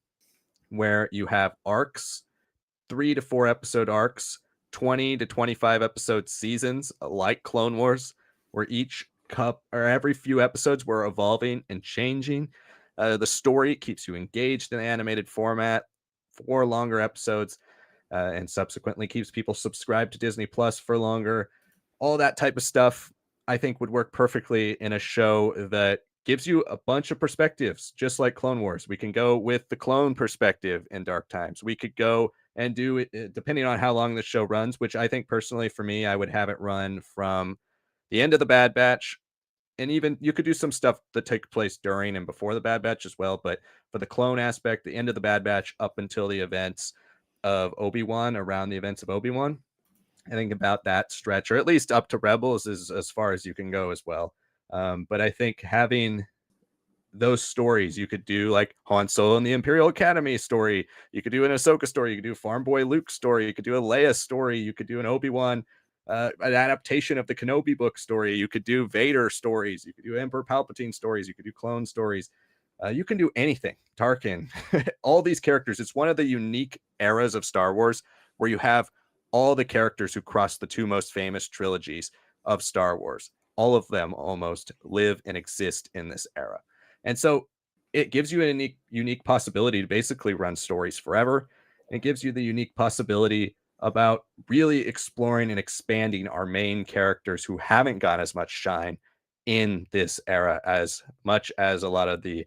where you have arcs, 3 to 4 episode arcs, 20 to 25 episode seasons like Clone Wars, where each cup or every few episodes we're evolving and changing. The story keeps you engaged in the animated format for longer episodes, and subsequently keeps people subscribed to Disney Plus for longer. All that type of stuff, I think, would work perfectly in a show that gives you a bunch of perspectives, just like Clone Wars. We can go with the clone perspective in Dark Times. We could go and do it depending on how long the show runs, which I think personally for me, I would have it run from the end of the Bad Batch. And even you could do some stuff that take place during and before the Bad Batch as well. But for the clone aspect, the end of the Bad Batch up until the events of Obi-Wan, around the events of Obi-Wan, I think about that stretch, or at least up to Rebels, is as far as you can go as well. But I think having those stories, you could do like Han Solo and the Imperial Academy story. You could do an Ahsoka story. You could do a Farm Boy Luke story. You could do a Leia story. You could do an Obi-Wan, an adaptation of the Kenobi book story. You could do Vader stories. You could do Emperor Palpatine stories. You could do clone stories. You can do anything. Tarkin, all these characters. It's one of the unique eras of Star Wars where you have all the characters who crossed the two most famous trilogies of Star Wars. All of them almost live and exist in this era. And so it gives you a unique possibility to basically run stories forever. It gives you the unique possibility about really exploring and expanding our main characters who haven't got as much shine in this era as much as a lot of the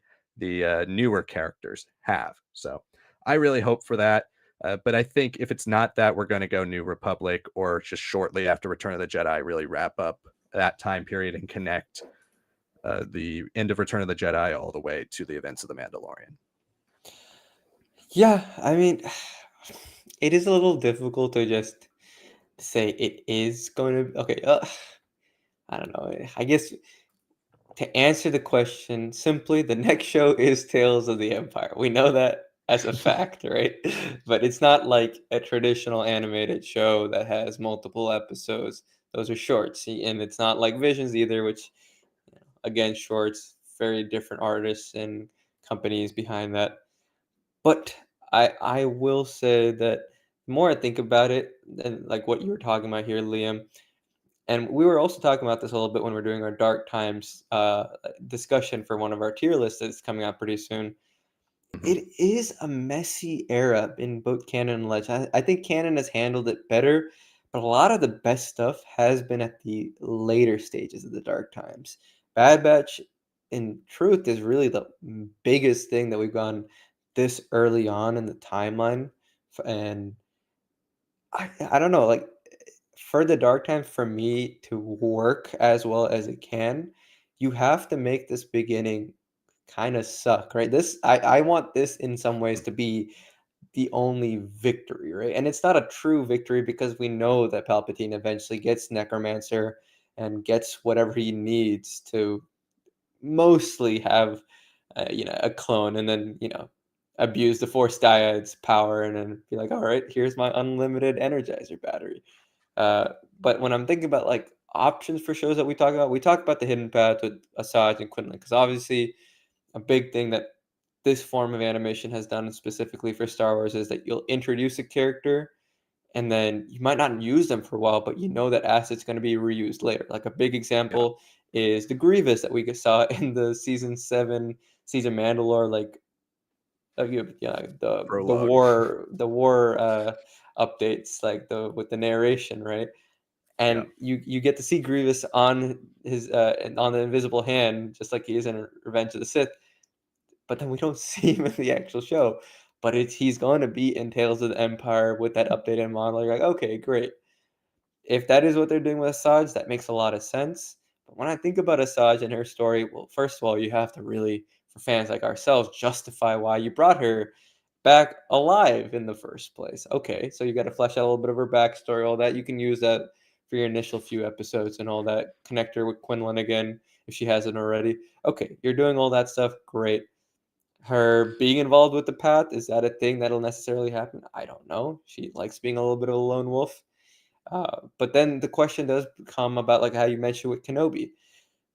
newer characters have. So I really hope for that. But I think if it's not that, we're going to go New Republic or just shortly after Return of the Jedi, really wrap up that time period and connect the end of Return of the Jedi all the way to the events of The Mandalorian. Yeah, I mean, it is a little difficult to just say it is going to okay. I don't know. I guess to answer the question simply, the next show is Tales of the Empire. We know that as a fact, right? But it's not like a traditional animated show that has multiple episodes. Those are shorts, and it's not like Visions either, which, again, shorts, very different artists and companies behind that. But I will say that the more I think about it, and like what you were talking about here, Liam, and we were also talking about this a little bit when we're doing our Dark Times discussion for one of our tier lists that's coming out pretty soon. Mhm. It is a messy era in both canon and legend. I think canon has handled it better, but a lot of the best stuff has been at the later stages of the Dark Times. Bad Batch, in truth, is really the biggest thing that we've gone this early on in the timeline, and I don't know, like, for the Dark Times, for me to work as well as it can, you have to make this beginning kinda suck, right? I want this in some ways to be the only victory, right? And it's not a true victory because we know that Palpatine eventually gets Necromancer and gets whatever he needs to mostly have, a clone and then, abuse the Force Diode's power and then be like, "Alright, here's my unlimited Energizer battery." Uh, but when I'm thinking about, like, options for shows that we talk about the Hidden Path with Asajj and Quinlan, because obviously a big thing that this form of animation has done specifically for Star Wars is that you'll introduce a character and then you might not use them for a while, but you know that asset's going to be reused later. Like a big Yeah, example is the Grievous that we saw in the season 7 season Mandalore, like prologue. the war updates, like the with the narration, right? Yeah. And you get to see Grievous on his on the invisible hand, just like he is in Revenge of the Sith, but then we don't see him in the actual show. But he's going to be in Tales of the Empire with that updated model. You're like, okay, great. If that is what they're doing with Asajj, that makes a lot of sense. But when I think about Asajj and her story, well, first of all, you have to really, for fans like ourselves, justify why you brought her back alive in the first place. Okay, so you got to flesh out a little bit of her backstory, all that. You can use that for your initial few episodes and all that. Connect her with Quinlan again if she hasn't already. Okay, you're doing all that stuff. Great. Her being involved with the path, is that a thing that'll necessarily happen? I don't know. She likes being a little bit of a lone wolf. But then the question does come about, like, how you mentioned with Kenobi.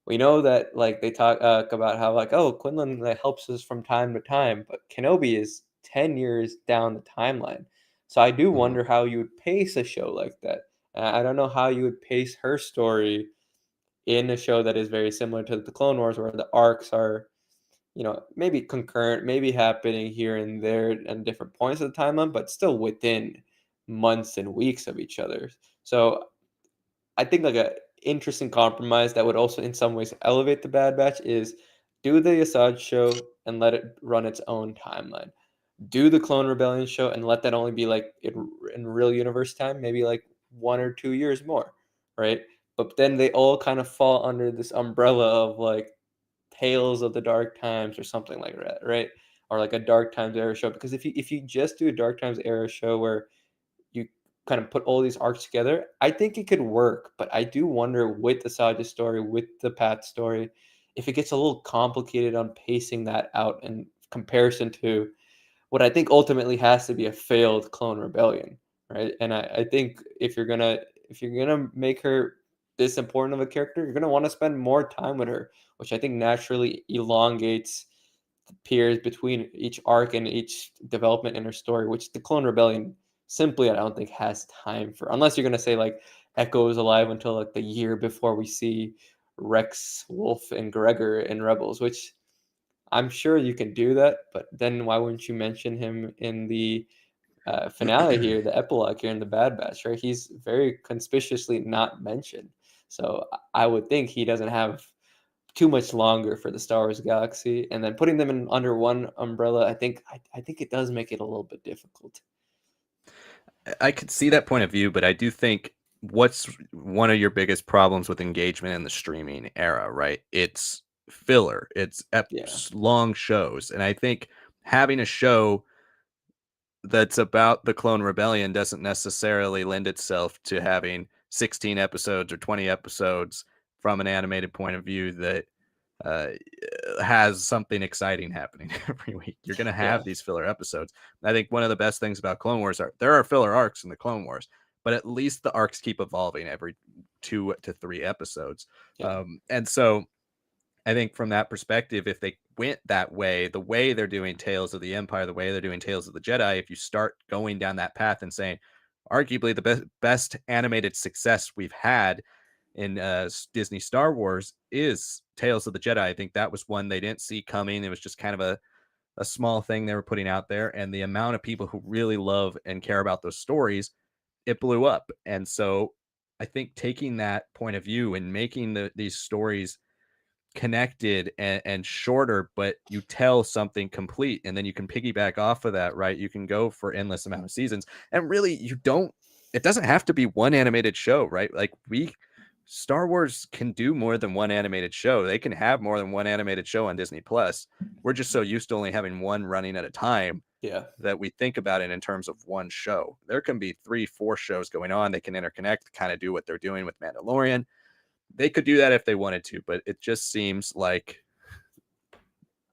We know that, like, they talk about how, like, oh, Quinlan, like, helps us from time to time, but Kenobi is 10 years down the timeline. So I do Mhm. wonder how you would pace a show like that. I don't know how you would pace her story in a show that is very similar to the Clone Wars, where the arcs are, maybe concurrent, maybe happening here and there and different points of the timeline, but still within months and weeks of each other. So I think like a interesting compromise that would also in some ways elevate the Bad Batch is do the Asajj show and let it run its own timeline. Do the Clone Rebellion show and let that only be like in real universe time, maybe like 1 or 2 years more, right? But then they all kind of fall under this umbrella of like Tales of the Dark Times or something like that, right? Or like a Dark Times era show. Because if you just do a Dark Times era show where you kind of put all these arcs together, I think it could work. But I do wonder with the Saja story, with the Pat story, if it gets a little complicated on pacing that out in comparison to what I think ultimately has to be a failed clone rebellion, right? And I think if you're gonna make her this important of a character, you're gonna want to spend more time with her, which I think naturally elongates the periods between each arc and each development in her story, which the Clone Rebellion simply I don't think has time for, unless you're gonna say like Echo is alive until like the year before we see Rex, Wolf, and Gregor in Rebels, which I'm sure you can do that, but then why wouldn't you mention him in the finale here, the epilogue here in the Bad Batch, right? He's very conspicuously not mentioned. So I would think he doesn't have too much longer for the Star Wars galaxy, and then putting them in under one umbrella, I think it does make it a little bit difficult. I could see that point of view, but I do think what's one of your biggest problems with engagement in the streaming era, right? It's filler. It's Yeah. long shows, and I think having a show that's about the Clone Rebellion doesn't necessarily lend itself to having 16 episodes or 20 episodes from an animated point of view that uh, has something exciting happening every week. You're going to Yeah. have these filler episodes. I think one of the best things about Clone Wars are there are filler arcs in the Clone Wars, but at least the arcs keep evolving every 2 to 3 episodes. Yeah. And so I think from that perspective, if they went that way, the way they're doing Tales of the Empire, the way they're doing Tales of the Jedi, if you start going down that path and saying, arguably the best animated success we've had in Disney Star Wars is Tales of the Jedi. I think that was one they didn't see coming. It was just kind of a small thing they were putting out there. And the amount of people who really love and care about those stories, it blew up. And so I think taking that point of view and making these stories connected and shorter, but you tell something complete and then you can piggyback off of that, right? You can go for endless amount of seasons. And really it doesn't have to be one animated show, right? Like Star Wars can do more than one animated show. They can have more than one animated show on Disney Plus. We're just so used to only having one running at a time Yeah. that we think about it in terms of one show. There can be 3-4 shows going on. They can interconnect, kind of do what they're doing with Mandalorian. They could do that if they wanted to, but it just seems like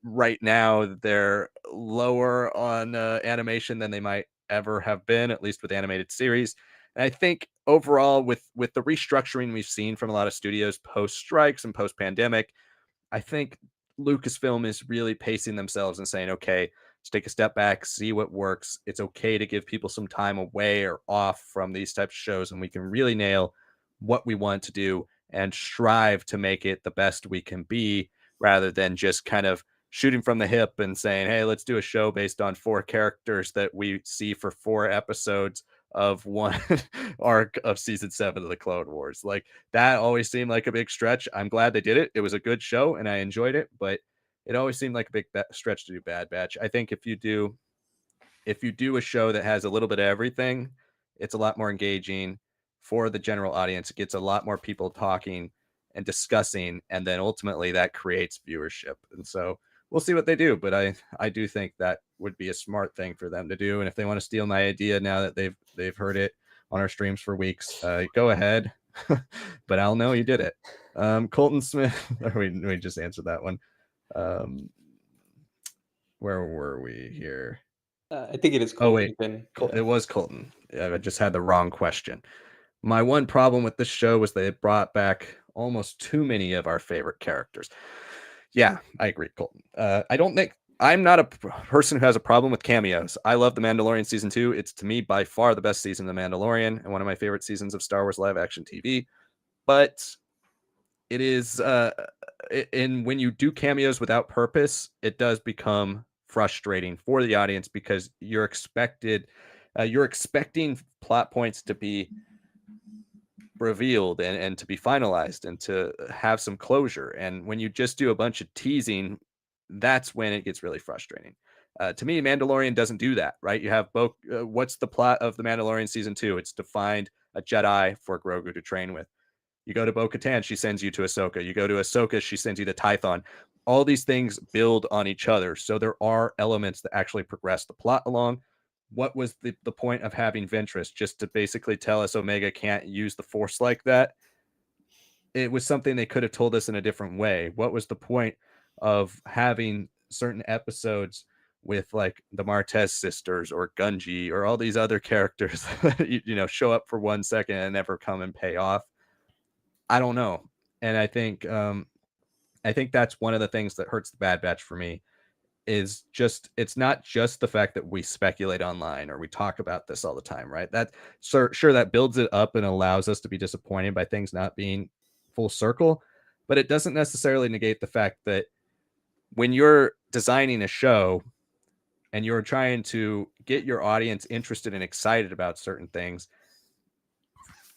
right now they're lower on animation than they might ever have been, at least with animated series. And I think overall, with the restructuring we've seen from a lot of studios post strikes and post pandemic, I think Lucasfilm is really pacing themselves and saying, okay, let's take a step back, see what works. It's okay to give people some time away or off from these types of shows, and we can really nail what we want to do and strive to make it the best we can be rather than just kind of shooting from the hip and saying, hey, let's do a show based on 4 characters that we see for 4 episodes of one arc of season 7 of the Clone Wars. Like that always seemed like a big stretch. I'm glad they did it. It was a good show and I enjoyed it, but it always seemed like a big stretch to do Bad Batch. I think if you do a show that has a little bit of everything, it's a lot more engaging for the general audience. It gets a lot more people talking and discussing, and then ultimately that creates viewership. And so we'll see what they do, but I do think that would be a smart thing for them to do. And if they want to steal my idea now that they've heard it on our streams for weeks, go ahead. But I'll know you did it. Colton Smith, we just answered that one. Where were we here? I think it is Oh, Colton. wait. It was Colton. I just had the wrong question. My one problem with this show was they brought back almost too many of our favorite characters. Yeah, I agree, Colton. I'm not a person who has a problem with cameos. I love The Mandalorian Season 2. It's, to me, by far the best season of The Mandalorian and one of my favorite seasons of Star Wars live-action TV. But it is, when you do cameos without purpose, it does become frustrating for the audience because you're expecting plot points to be revealed and to be finalized and to have some closure. And when you just do a bunch of teasing, that's when it gets really frustrating. To me, Mandalorian doesn't do that, right? You have what's the plot of The Mandalorian Season 2? It's to find a Jedi for Grogu to train with. You go to Bo-Katan, she sends you to Ahsoka. You go to Ahsoka, she sends you to Tython. All these things build on each other. So there are elements that actually progress the plot along. What was the point of having Ventress? Just to basically tell us Omega can't use the Force like that? It was something they could have told us in a different way. What was the point of having certain episodes with like the Martez sisters or Gunji or all these other characters that show up for 1 second and never come and pay off? I don't know. And I think that's one of the things that hurts the Bad Batch for me is just, it's not just the fact that we speculate online or we talk about this all the time, right? That sure that builds it up and allows us to be disappointed by things not being full circle, but it doesn't necessarily negate the fact that when you're designing a show and you're trying to get your audience interested and excited about certain things,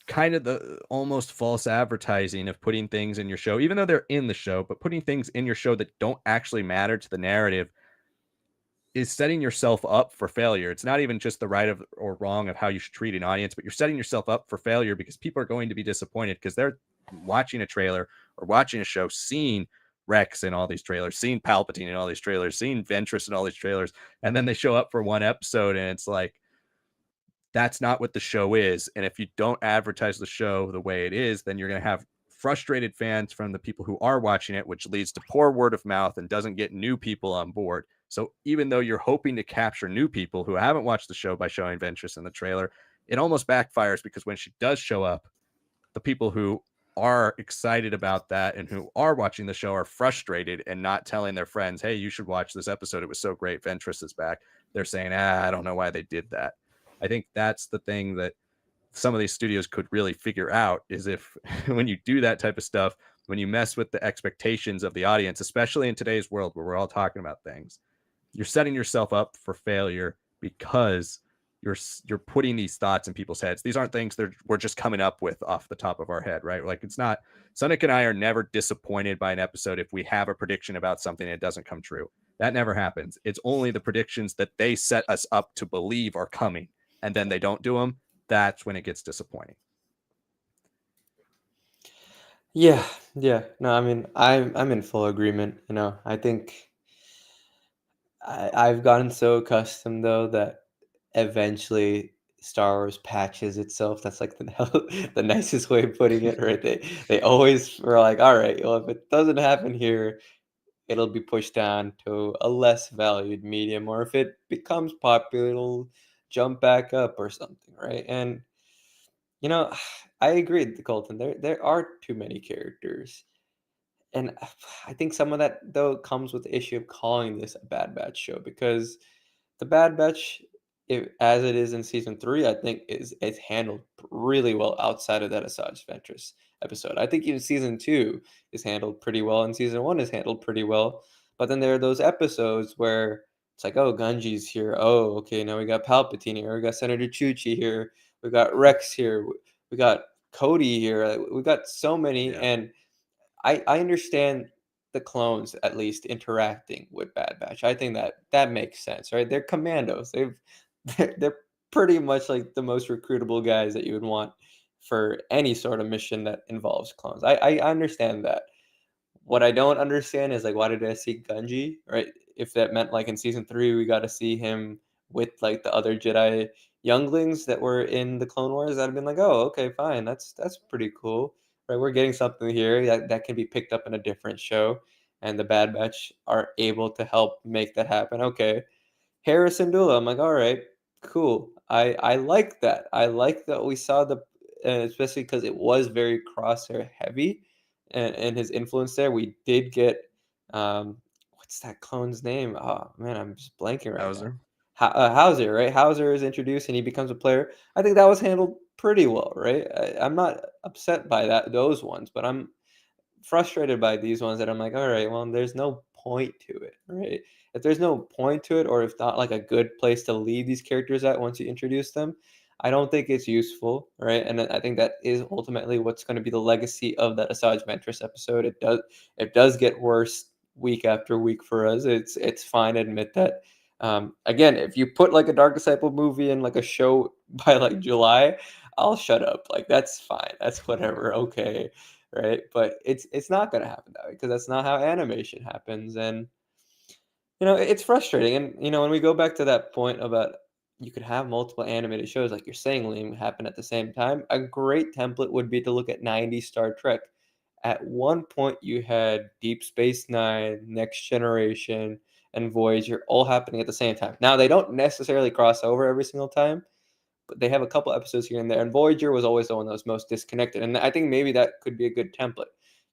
kind of the almost false advertising of putting things in your show, even though they're in the show, but putting things in your show that don't actually matter to the narrative is setting yourself up for failure. It's not even just the right of or wrong of how you should treat an audience, but you're setting yourself up for failure because people are going to be disappointed because they're watching a trailer or watching a show, seeing Rex in all these trailers, seeing Palpatine in all these trailers, seeing Ventress in all these trailers, and then they show up for one episode and it's like, that's not what the show is. And if you don't advertise the show the way it is, then you're going to have frustrated fans from the people who are watching it, which leads to poor word of mouth and doesn't get new people on board. So even though you're hoping to capture new people who haven't watched the show by showing Ventress in the trailer, it almost backfires because when she does show up, the people who are excited about that and who are watching the show are frustrated and not telling their friends, hey, you should watch this episode. It was so great. Ventress is back. They're saying, I don't know why they did that. I think that's the thing that some of these studios could really figure out is if when you do that type of stuff, when you mess with the expectations of the audience, especially in today's world where we're all talking about things, you're setting yourself up for failure because you're putting these thoughts in people's heads. These aren't things that we're just coming up with off the top of our head, right? Like it's not, Sanak and I are never disappointed by an episode if we have a prediction about something and it doesn't come true. That never happens. It's only the predictions that they set us up to believe are coming and then they don't do them. That's when it gets disappointing. Yeah, yeah. No, I mean, I'm in full agreement. I think I've gotten so accustomed though that eventually Star Wars patches itself. That's like the nicest way of putting it, right? They always were like, all right, well, if it doesn't happen here, it'll be pushed down to a less valued medium, or if it becomes popular, it'll jump back up or something, right? And you know, I agree, Colton. There are too many characters. And I think some of that though comes with the issue of calling this a Bad Batch show because the Bad Batch, as it is in season 3, I think is handled really well outside of that Asajj Ventress episode. I think even season 2 is handled pretty well, and season 1 is handled pretty well. But then there are those episodes where it's like, oh, Gunji's here. Oh, okay, now we got Palpatine here. We got Senator Chuchi here. We got Rex here. We got Cody here. We got so many, and I understand the clones at least interacting with Bad Batch. I think that makes sense, right? They're commandos. They're pretty much like the most recruitable guys that you would want for any sort of mission that involves clones. I understand that. What I don't understand is like why did I see Gunji, right? If that meant like in season 3 we got to see him with like the other Jedi younglings that were in the Clone Wars, I'd have been like, oh, okay, fine, that's pretty cool, right? We're getting something here that can be picked up in a different show, and the Bad Batch are able to help make that happen. Okay, Harrison Dula, I'm like, all right, cool. I like that. I like that we saw especially because it was very crosshair heavy, and his influence there. We did get what's that clone's name? Oh man, I'm just blanking right now. Hauser. Hauser, right? Hauser is introduced and he becomes a player. I think that was handled pretty well, right? I'm not upset by those ones, but I'm frustrated by these ones that I'm like, all right, well, there's no point to it, right? If there's no point to it, or if not like a good place to leave these characters at once you introduce them, I don't think it's useful, right? And I think that is ultimately what's going to be the legacy of that Asajj Ventress episode. It does get worse week after week for us. It's fine, admit that. Again, if you put like a Dark Disciple movie in like a show by like July, I'll shut up. Like that's fine. That's whatever. Okay, right? But it's not going to happen that way because that's not how animation happens. And it's frustrating. And when we go back to that point about you could have multiple animated shows, like you're saying, Liam, happen at the same time. A great template would be to look at 90s Star Trek. At one point, you had Deep Space Nine, Next Generation, and Voyager all happening at the same time. Now, they don't necessarily cross over every single time, but they have a couple episodes here and there. And Voyager was always the one that was most disconnected. And I think maybe that could be a good template.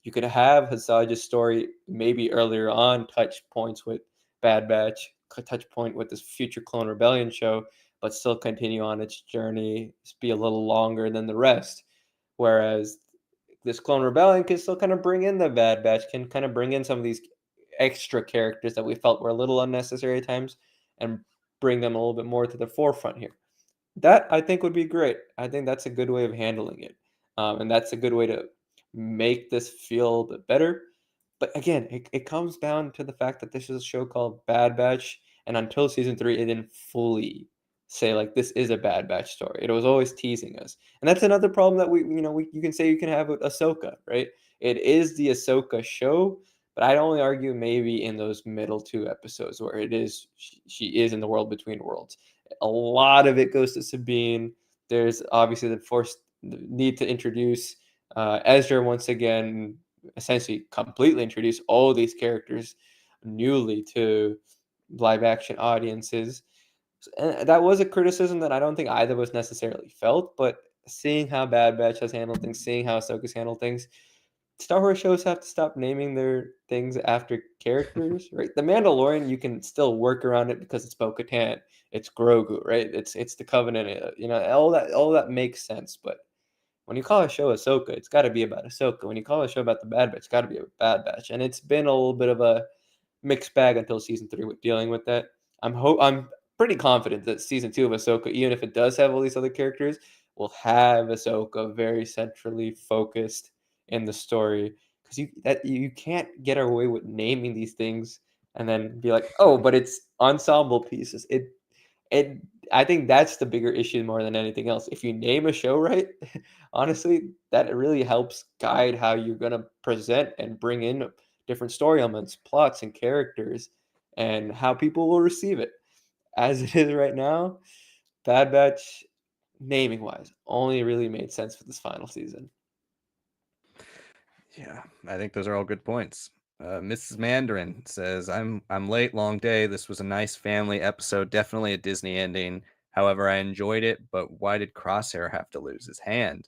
You could have Hasaj's story maybe earlier on, touch points with Bad Batch, touch point with this future Clone Rebellion show, but still continue on its journey, be a little longer than the rest. Whereas this Clone Rebellion can still kind of bring in the Bad Batch, can kind of bring in some of these extra characters that we felt were a little unnecessary at times and bring them a little bit more to the forefront here. That I think would be great. I think that's a good way of handling it. And that's a good way to make this feel a bit better. But again, it comes down to the fact that this is a show called Bad Batch. And until season 3, it didn't fully say, like, this is a Bad Batch story. It was always teasing us. And that's another problem that you can say you can have with Ahsoka, right? It is the Ahsoka show, but I'd only argue maybe in those middle 2 episodes where she is in the world between worlds. A lot of it goes to Sabine. There's obviously the need to introduce Ezra once again essentially completely introduced all these characters newly to live action audiences. And that was a criticism that I don't think either of us necessarily felt, but seeing how Bad Batch has handled things, seeing how Ahsoka's handled things, Star Wars shows have to stop naming their things after characters, right? The Mandalorian, you can still work around it because it's Bo-Katan, it's Grogu, right? It's the Covenant, all that makes sense. But when you call a show Ahsoka, it's got to be about Ahsoka. When you call a show about the Bad Batch, it's got to be a Bad Batch, and it's been a little bit of a mixed bag until season 3 with dealing with that. I'm pretty confident that season 2 of Ahsoka, even if it does have all these other characters, will have Ahsoka very centrally focused in the story, because you can't get away with naming these things and then be like, oh, but it's ensemble pieces. It I think that's the bigger issue more than anything else. If you name a show right, honestly, that really helps guide how you're gonna present and bring in different story elements, plots, and characters, and how people will receive it. As it is right now, Bad Batch, naming wise, only really made sense for this final season. Yeah, I think those are all good points. Mrs. Mandarin says, I'm late, long day. This was a nice family episode, definitely a Disney ending. However, I enjoyed it, but why did Crosshair have to lose his hand?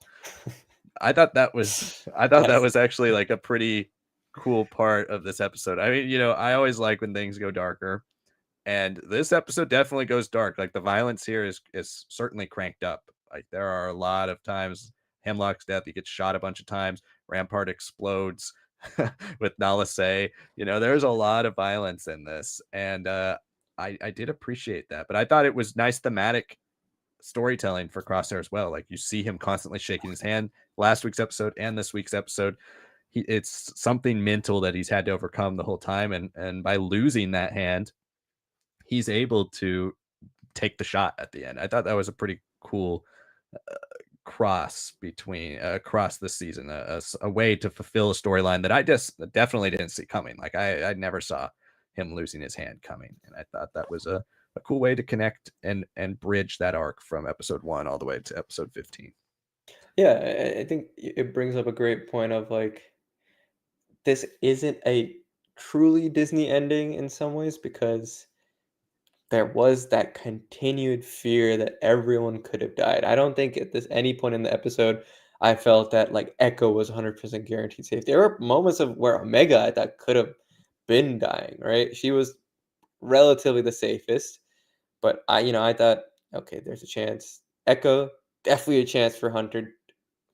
I thought that Yes. was actually like a pretty cool part of this episode. I mean, I always like when things go darker, and this episode definitely goes dark. Like the violence here is certainly cranked up. Like there are a lot of times Hemlock's death, he gets shot a bunch of times, Rampart explodes with Nala. There's a lot of violence in this. And I did appreciate that. But I thought it was nice thematic storytelling for Crosshair as well. Like you see him constantly shaking his hand last week's episode and this week's episode. It's something mental that he's had to overcome the whole time. And by losing that hand, he's able to take the shot at the end. I thought that was a pretty cool across the season, a way to fulfill a storyline that I just definitely didn't see coming. Like I never saw him losing his hand coming, and I thought that was a cool way to connect and bridge that arc from episode 1 all the way to episode 15. Yeah, I think it brings up a great point of like, this isn't a truly Disney ending in some ways, because there was that continued fear that everyone could have died. I don't think at this any point in the episode I felt that like Echo was 100% guaranteed safe. There were moments of where Omega I thought could have been dying, right? She was relatively the safest, but I thought, okay, there's a chance. Echo, definitely a chance for Hunter.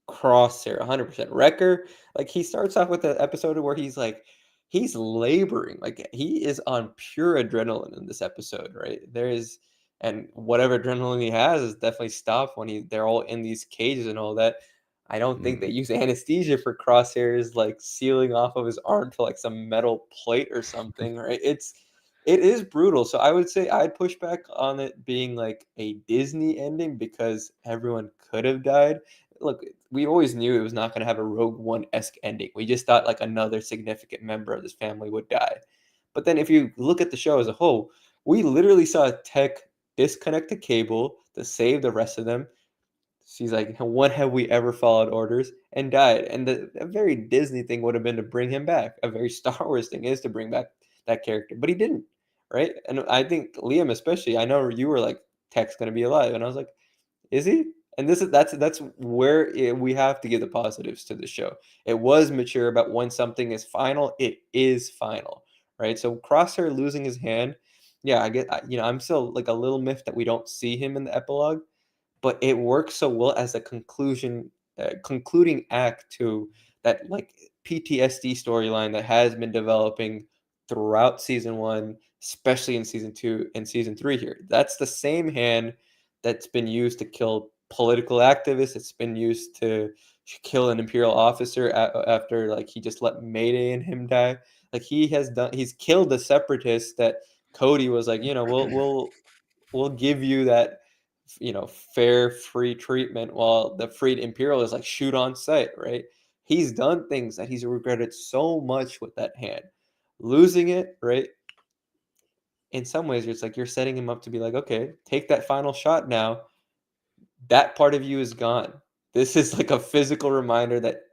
Crosshair, 100%. Wrecker, like, he starts off with the episode where he's laboring, like, he is on pure adrenaline in this episode, right? And whatever adrenaline he has is definitely stopped when they're all in these cages and all that. I don't think they Mhm. use anesthesia for Crosshair's, like, sealing off of his arm to, like, some metal plate or something, right? It is brutal, so I would say I'd push back on it being, like, a Disney ending because everyone could have died. Look, we always knew it was not going to have a Rogue One-esque ending. We just thought like another significant member of this family would die. But then if you look at the show as a whole, we literally saw Tech disconnect the cable to save the rest of them. She's like, when have we ever followed orders? And died. And a very Disney thing would have been to bring him back. A very Star Wars thing is to bring back that character. But he didn't, right? And I think Liam especially, I know you were like, Tech's going to be alive. And I was like, is he? And that's where we have to give the positives to the show. It was mature about when something is final, it is final, right? So Crosshair losing his hand, yeah, I'm still like a little miffed that we don't see him in the epilogue, but it works so well as a concluding act to that like PTSD storyline that has been developing throughout season 1, especially in season 2 and season 3 here. That's the same hand that's been used to kill political activists. It's been used to kill an imperial officer after like he just let Mayday and him die. Like he's killed the separatists that Cody was like, we'll give you that, fair free treatment, while the freed imperial is like shoot on sight, right? He's done things that he's regretted so much with that hand. Losing it, right? In some ways, it's like you're setting him up to be like, okay, take that final shot now. That part of you is gone. This is like a physical reminder that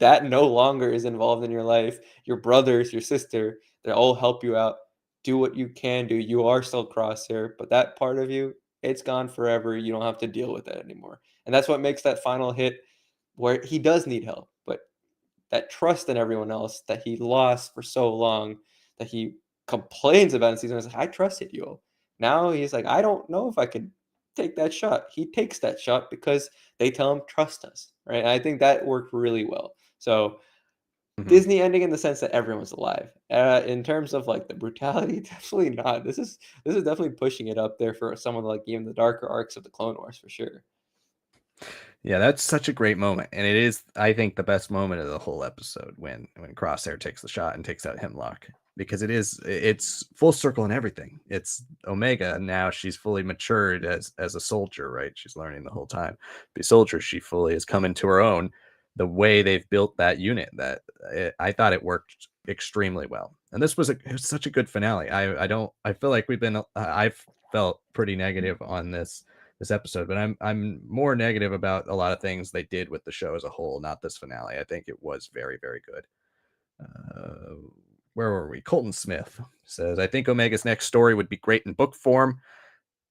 that no longer is involved in your life. Your brothers, your sister, they all help you out. Do what you can do. You are still Crosshair, but that part of you, it's gone forever. You don't have to deal with that anymore. And that's what makes that final hit where he does need help, but that trust in everyone else that he lost for so long, that he complains about in season one. Like, I trusted you. Now he's like, I don't know if I could take that shot. He takes that shot because they tell him trust us, right? And I think that worked really well. So Mhm. Disney ending in the sense that everyone's alive. In terms of like the brutality, definitely not. This is definitely pushing it up there for some of like even the darker arcs of the Clone Wars for sure. Yeah, that's such a great moment, and it is, I think, the best moment of the whole episode when Crosshair takes the shot and takes out Hemlock, because it's full circle and everything. It's Omega now; she's fully matured as a soldier, right? She's learning the whole time. Be a soldier, she fully has come into her own. The way they've built that unit, I thought it worked extremely well, and it was such a good finale. I feel like I've felt pretty negative on this episode, but I'm more negative about a lot of things they did with the show as a whole, not this finale. I think it was very, very good. Uh, where were we? Colton Smith says, I think Omega's next story would be great in book form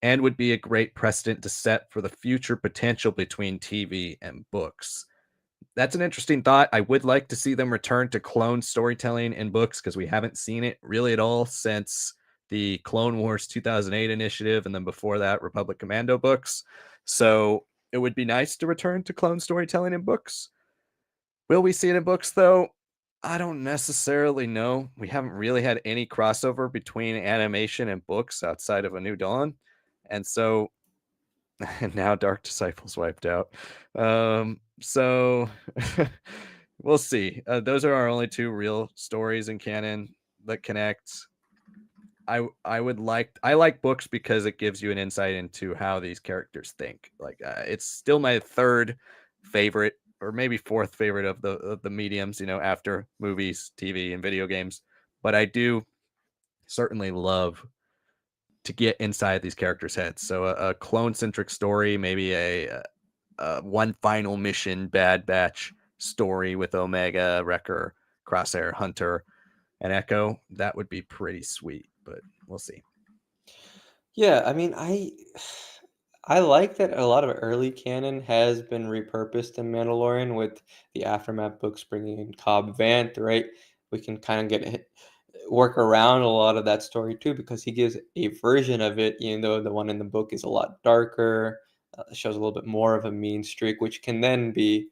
and would be a great precedent to set for the future potential between TV and books. That's an interesting thought. I would like to see them return to clone storytelling in books because we haven't seen it really at all since the Clone Wars 2008 initiative and then before that Republic Commando books. So it would be nice to return to clone storytelling in books. Will we see it in books though? I don't necessarily know. We haven't really had any crossover between animation and books outside of A New Dawn. And so and now Dark Disciples wiped out. So we'll see. Those are our only two real stories in canon that connect. I like books because it gives you an insight into how these characters think. Like it's still my third favorite or maybe fourth favorite of the mediums, after movies, TV, and video games. But I do certainly love to get inside these characters' heads. So a clone centric story, maybe a one final mission Bad Batch story with Omega, Wrecker, Crosshair, Hunter, and Echo. That would be pretty sweet, but we'll see. Yeah, I mean, I like that a lot of early canon has been repurposed in Mandalorian with the Aftermath books bringing in Cobb Vanth, right? We can kind of work around a lot of that story too because he gives a version of it, even though the one in the book is a lot darker, shows a little bit more of a mean streak, which can then be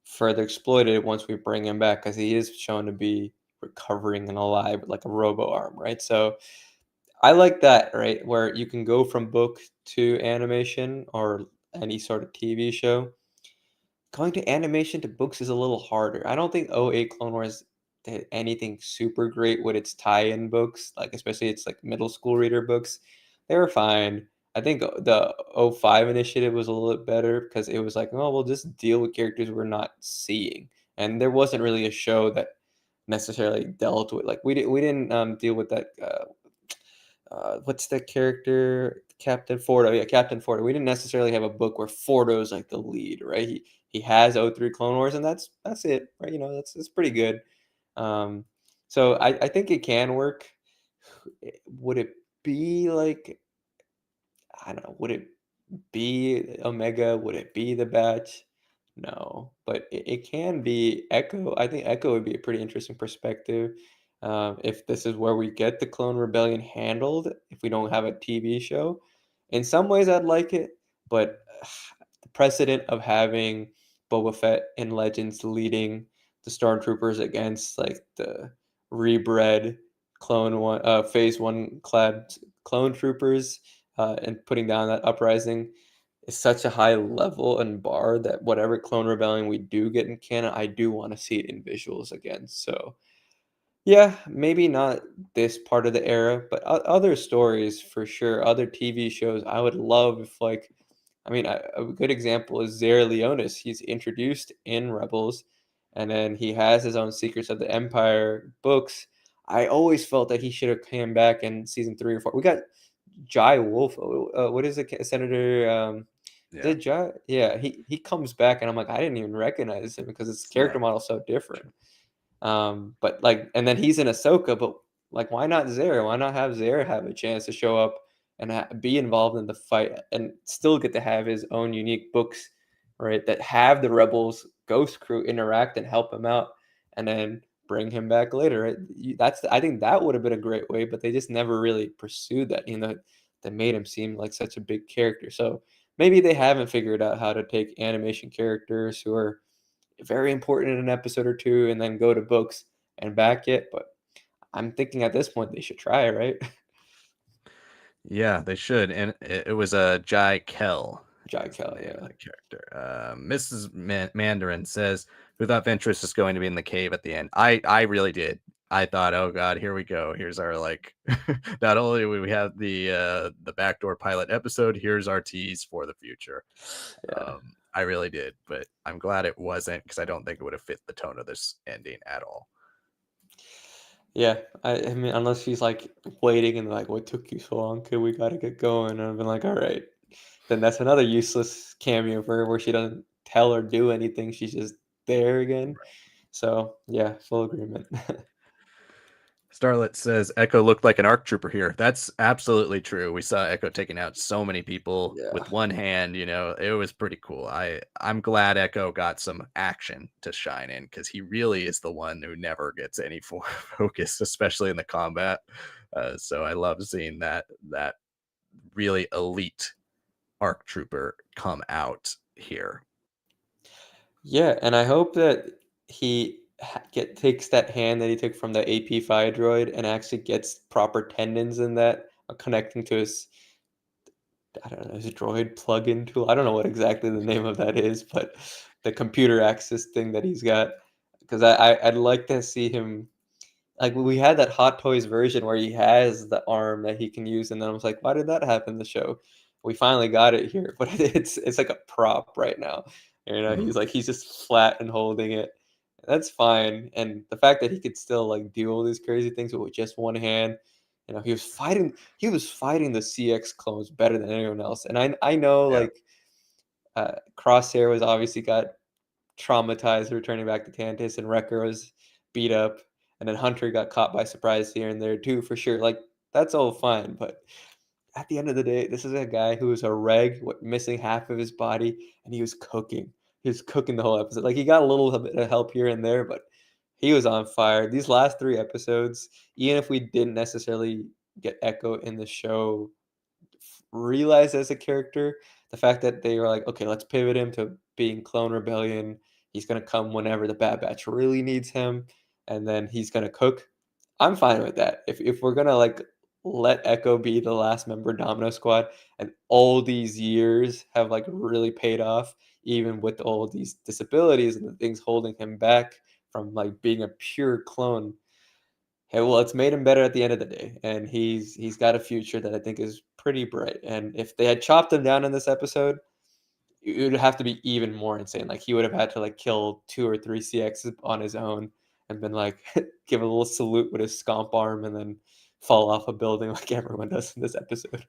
further exploited once we bring him back because he is shown to be recovering and alive with like a robo arm, right? So I like that, right? Where you can go from book to animation or any sort of TV show. Going to animation to books is a little harder. I don't think '08 Clone Wars did anything super great with its tie-in books, like especially its like middle school reader books. They were fine. I think the '05 initiative was a little bit better because it was like, oh, we'll just deal with characters we're not seeing, and there wasn't really a show that necessarily dealt with like we didn't deal with that what's the character? Captain Fordo. Yeah, Captain Fordo. We didn't necessarily have a book where Fordo's like the lead, right? He has '03 Clone Wars, and that's it, right? That's pretty good. Um, so I think it can work. Would it be like I don't know? Would it be Omega? Would it be the Batch? No, but it can be Echo. I think Echo would be a pretty interesting perspective. If this is where we get the Clone Rebellion handled, if we don't have a TV show, in some ways I'd like it, but the precedent of having Boba Fett in Legends leading the Stormtroopers against like the rebred Phase One clad clone troopers, and putting down that uprising is such a high level and bar that whatever Clone Rebellion we do get in canon, I do want to see it in visuals again. So yeah, maybe not this part of the era, but other stories for sure, other TV shows. I would love if like, I mean, a good example is Zara Leonis. He's introduced in Rebels, and then he has his own Secrets of the Empire books. I always felt that he should have came back in season 3 or 4. We got Jai Wolf. What is it, Senator? Yeah. Did Jai? Yeah, he comes back, and I'm like, I didn't even recognize him because his character Snack. model is so different. But like, and then he's in Ahsoka, but like, why not Zare? Why not have Zare have a chance to show up and be involved in the fight and still get to have his own unique books, right? That have the Rebels Ghost Crew interact and help him out, and then bring him back later. Right? I think that would have been a great way, but they just never really pursued that. That made him seem like such a big character. So maybe they haven't figured out how to take animation characters who are very important in an episode or two and then go to books and back it. But I'm thinking at this point they should try, right? Yeah, they should. And it was a Jai Kell Jai is the Cal, name of yeah. the character. Mrs. Mandarin says, "Who thought Ventress is going to be in the cave at the end?" I really did. I thought, oh god, here we go. Here's our like. Not only do we have the backdoor pilot episode, here's our tease for the future. Yeah. I really did, but I'm glad it wasn't because I don't think it would have fit the tone of this ending at all. Yeah. I mean, unless she's like waiting and like, what took you so long? Kid, we gotta get going. And I've been like, all right. Then that's another useless cameo for her where she doesn't tell or do anything. She's just there again. So yeah, full agreement. Starlet says Echo looked like an ARC trooper here. That's absolutely true. We saw Echo taking out so many people Yeah. with one hand. It was pretty cool. I'm glad Echo got some action to shine in because he really is the one who never gets any focus, especially in the combat. So I love seeing that really elite ARC trooper come out here. Yeah, and I hope that he takes that hand that he took from the AP Fire droid and actually gets proper tendons in that connecting to his, I don't know, his droid plug-in tool. I don't know what exactly the name of that is, but the computer access thing that he's got. Because I'd like to see him, like we had that Hot Toys version where he has the arm that he can use, and then I was like, why did that happen in the show? We finally got it here, but it's like a prop right now. Mhm. He's just flat and holding it. That's fine. And the fact that he could still like do all these crazy things with just one hand, he was fighting the CX clones better than anyone else. And I know Yeah. like Crosshair was obviously got traumatized returning back to Tantiss, and Wrecker was beat up, and then Hunter got caught by surprise here and there too, for sure. Like that's all fine, but at the end of the day, this is a guy who was a reg, missing half of his body, and he was cooking. He was cooking the whole episode. Like he got a little bit of help here and there, but he was on fire. These last three episodes, even if we didn't necessarily get Echo in the show realized as a character, the fact that they were like, okay, let's pivot him to being Clone Rebellion. He's gonna come whenever the Bad Batch really needs him, and then he's gonna cook. I'm fine with that. If we're gonna like let Echo be the last member of Domino Squad, and all these years have like really paid off, even with all these disabilities and the things holding him back from like being a pure clone. Hey, well, it's made him better at the end of the day, and he's got a future that I think is pretty bright. And if they had chopped him down in this episode, it would have to be even more insane. Like he would have had to like kill 2 or 3 CXs on his own and been like give a little salute with his scomp arm and then fall off a building like everyone does in this episode.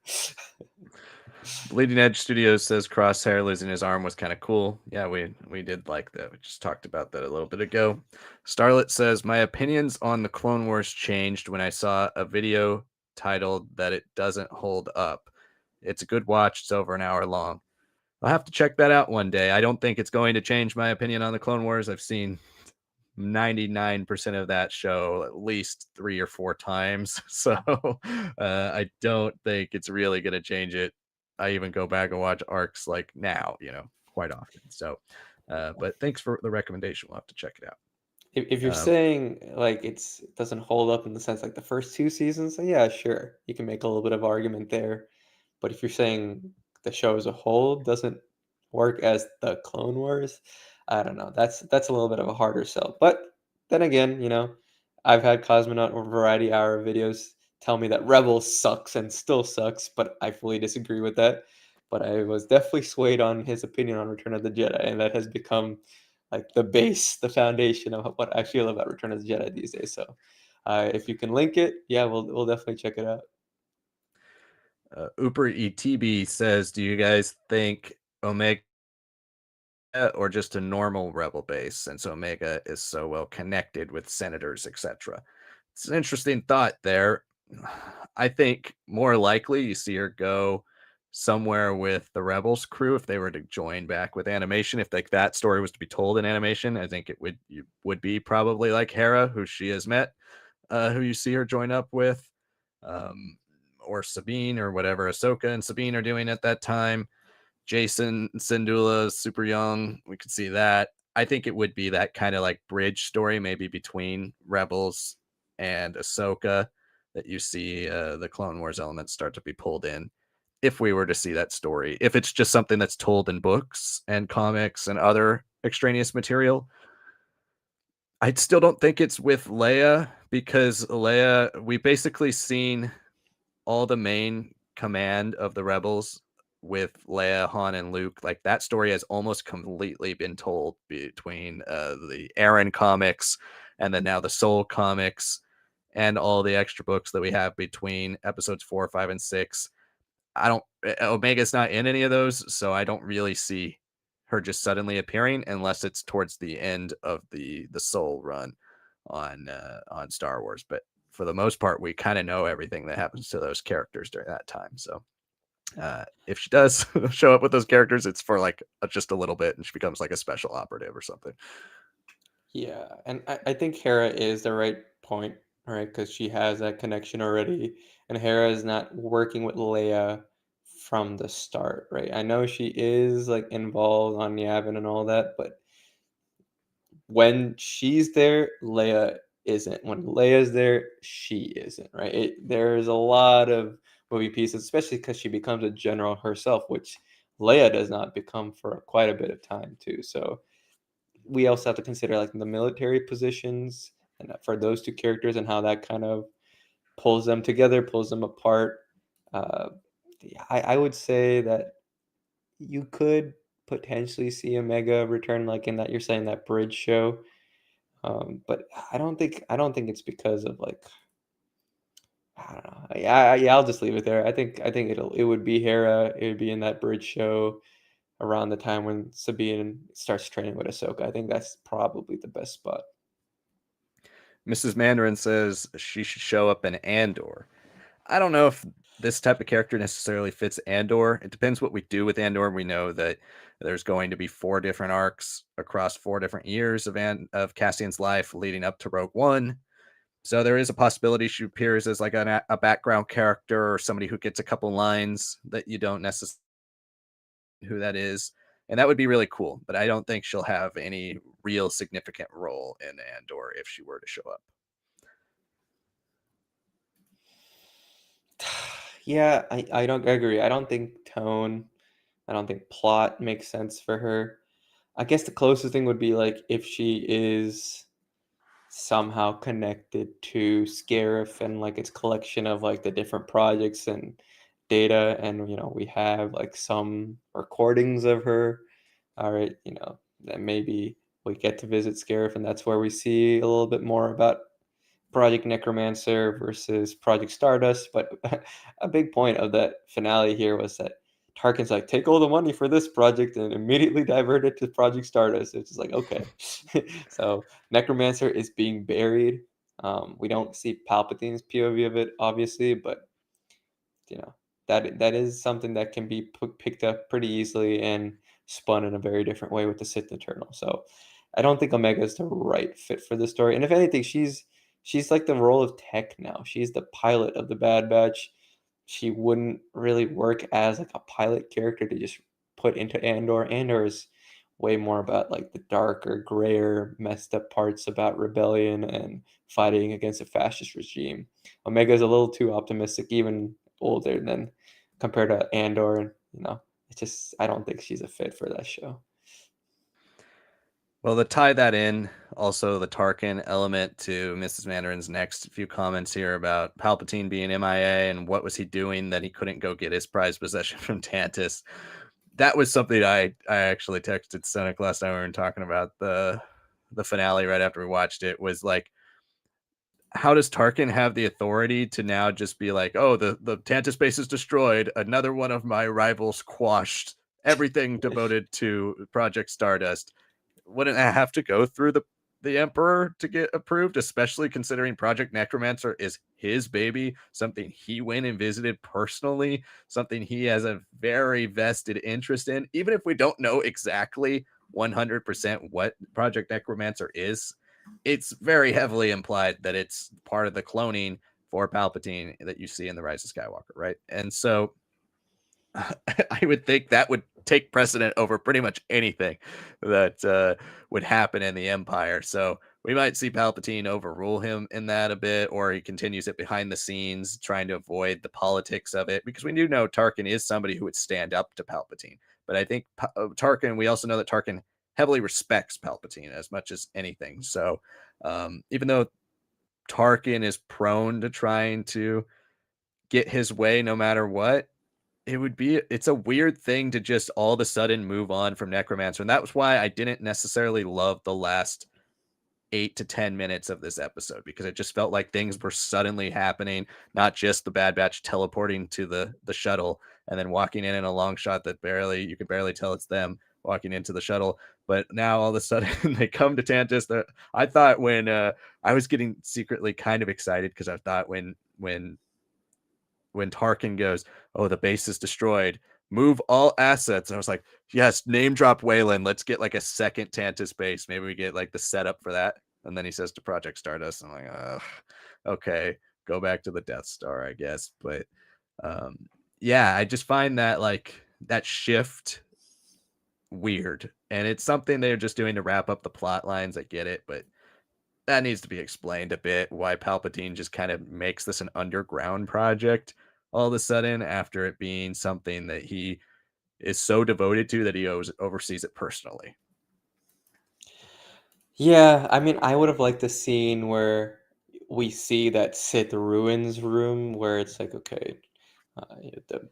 Bleeding Edge Studios says Crosshair losing his arm was kind of cool. Yeah, we did like that. We just talked about that a little bit ago. Starlet says my opinions on the Clone Wars changed when I saw a video titled that it doesn't hold up. It's a good watch. It's over an hour long. I'll have to check that out one day. I don't think it's going to change my opinion on the Clone Wars. I've seen 99% of that show at least 3 or 4 times. So I don't think it's really going to change it. I even go back and watch arcs like now, quite often. So, but thanks for the recommendation. We'll have to check it out. If you're Uh, saying like it doesn't hold up in the sense like the first 2 seasons, then yeah, sure, you can make a little bit of argument there. But if you're saying the show as a whole doesn't work as the Clone Wars, I don't know. That's a little bit of a harder sell. But then again, I've had Cosmonaut or Variety Hour videos tell me that Rebels sucks and still sucks, but I fully disagree with that. But I was definitely swayed on his opinion on Return of the Jedi, and that has become like the base, the foundation of what I feel about Return of the Jedi these days. So, if you can link it, yeah, we'll definitely check it out. Uber ETB says, do you guys think Omega or just a normal rebel base, since Omega is so well connected with senators, etc. It's an interesting thought there. I think more likely you see her go somewhere with the Rebels crew if they were to join back with animation. If like that story was to be told in animation, I think it would be probably like Hera, who she has met, who you see her join up with, um, or Sabine or whatever Ahsoka and Sabine are doing at that time. Jason Syndulla is super young. We could see that. I think it would be that kind of like bridge story, maybe between Rebels and Ahsoka, that you see the Clone Wars elements start to be pulled in. If we were to see that story, if it's just something that's told in books and comics and other extraneous material, I still don't think it's with Leia, because Leia, we basically seen all the main command of the rebels with Leia, Han, and Luke. Like that story has almost completely been told between the Aaron comics and then now the Soul comics and all the extra books that we have between episodes 4, 5, and 6. I don't Omega's not in any of those, so I don't really see her just suddenly appearing unless it's towards the end of the Soul run on Star Wars. But for the most part, we kind of know everything that happens to those characters during that time. So if she does show up with those characters, it's for like just a little bit, and she becomes like a special operative or something. Yeah, and I think Hera is the right point, right? Because she has that connection already, and Hera is not working with Leia from the start, right? I know she is like involved on Yavin and all that, but when she's there, Leia isn't. When Leia's there, she isn't, right? There's a lot of movie pieces, especially because she becomes a general herself, which Leia does not become for quite a bit of time too. So we also have to consider like the military positions and for those two characters and how that kind of pulls them together, pulls them apart. Uh, yeah, I would say that you could potentially see Omega return, like in that you're saying that bridge show. But I don't think it's because of like I don't know. Yeah, I'll just leave it there. I think it would be Hera. It would be in that bridge show around the time when Sabine starts training with Ahsoka. I think that's probably the best spot. Mrs. Mandarin says she should show up in Andor. I don't know if this type of character necessarily fits Andor. It depends what we do with Andor. We know that there's going to be 4 different arcs across 4 different years of Cassian's life leading up to Rogue One. So there is a possibility she appears as like a background character or somebody who gets a couple lines that you don't necessarily know who that is. And that would be really cool. But I don't think she'll have any real significant role in Andor if she were to show up. Yeah, I don't agree. I don't think tone, I don't think plot makes sense for her. I guess the closest thing would be like if she is somehow connected to Scarif and like its collection of like the different projects and data, and we have like some recordings of her. All right, that maybe we get to visit Scarif, and that's where we see a little bit more about Project Necromancer versus Project Stardust. But a big point of that finale here was that Tarkin's like, take all the money for this project and immediately divert it to Project Stardust. It's just like, okay. So Necromancer is being buried. We don't see Palpatine's POV of it, obviously, but you know that is something that can be picked up pretty easily and spun in a very different way with the Sith Eternal. So I don't think Omega is the right fit for the story. And if anything, she's like the role of Tech now. She's the pilot of the Bad Batch. She wouldn't really work as like a pilot character to just put into Andor. Andor is way more about like the darker, grayer, messed up parts about rebellion and fighting against a fascist regime. Omega is a little too optimistic, even older than compared to Andor. And it's just I don't think she's a fit for that show. Well, to tie that in, also the Tarkin element to Mrs. Mandarin's next few comments here about Palpatine being MIA and what was he doing that he couldn't go get his prized possession from Tantiss. That was something I actually texted Sanak last time we were talking about the finale right after we watched it. Was like, how does Tarkin have the authority to now just be like, oh, the Tantiss base is destroyed, another one of my rivals quashed, everything devoted to Project Stardust. Wouldn't that have to go through the Emperor to get approved, especially considering Project Necromancer is his baby, something he went and visited personally, something he has a very vested interest in, even if we don't know exactly 100% what Project Necromancer is. It's very heavily implied that it's part of the cloning for Palpatine that you see in The Rise of Skywalker, right? And so I would think that would take precedent over pretty much anything that would happen in the Empire. So we might see Palpatine overrule him in that a bit, or he continues it behind the scenes, trying to avoid the politics of it, because we do know Tarkin is somebody who would stand up to Palpatine. But I think Tarkin, we also know that Tarkin heavily respects Palpatine as much as anything. So even though Tarkin is prone to trying to get his way no matter what, it's a weird thing to just all of a sudden move on from Necromancer. And that was why I didn't necessarily love the last 8 to 10 minutes of this episode, because it just felt like things were suddenly happening, not just the Bad Batch teleporting to the shuttle and then walking in a long shot that you could barely tell it's them walking into the shuttle. But now all of a sudden they come to Tantiss. I thought when I was getting secretly kind of excited, because I thought when Tarkin goes, "Oh, the base is destroyed. Move all assets." And I was like, "Yes, name drop Wayland. Let's get like a second Tantiss base. Maybe we get like the setup for that." And then he says to Project Stardust, I'm like, okay, go back to the Death Star, I guess. But yeah, I just find that like that shift weird. And it's something they're just doing to wrap up the plot lines. I get it, but that needs to be explained a bit, why Palpatine just kind of makes this an underground project all of a sudden, after it being something that he is so devoted to that he oversees it personally. Yeah, I mean, I would have liked the scene where we see that Sith ruins room where it's like, okay,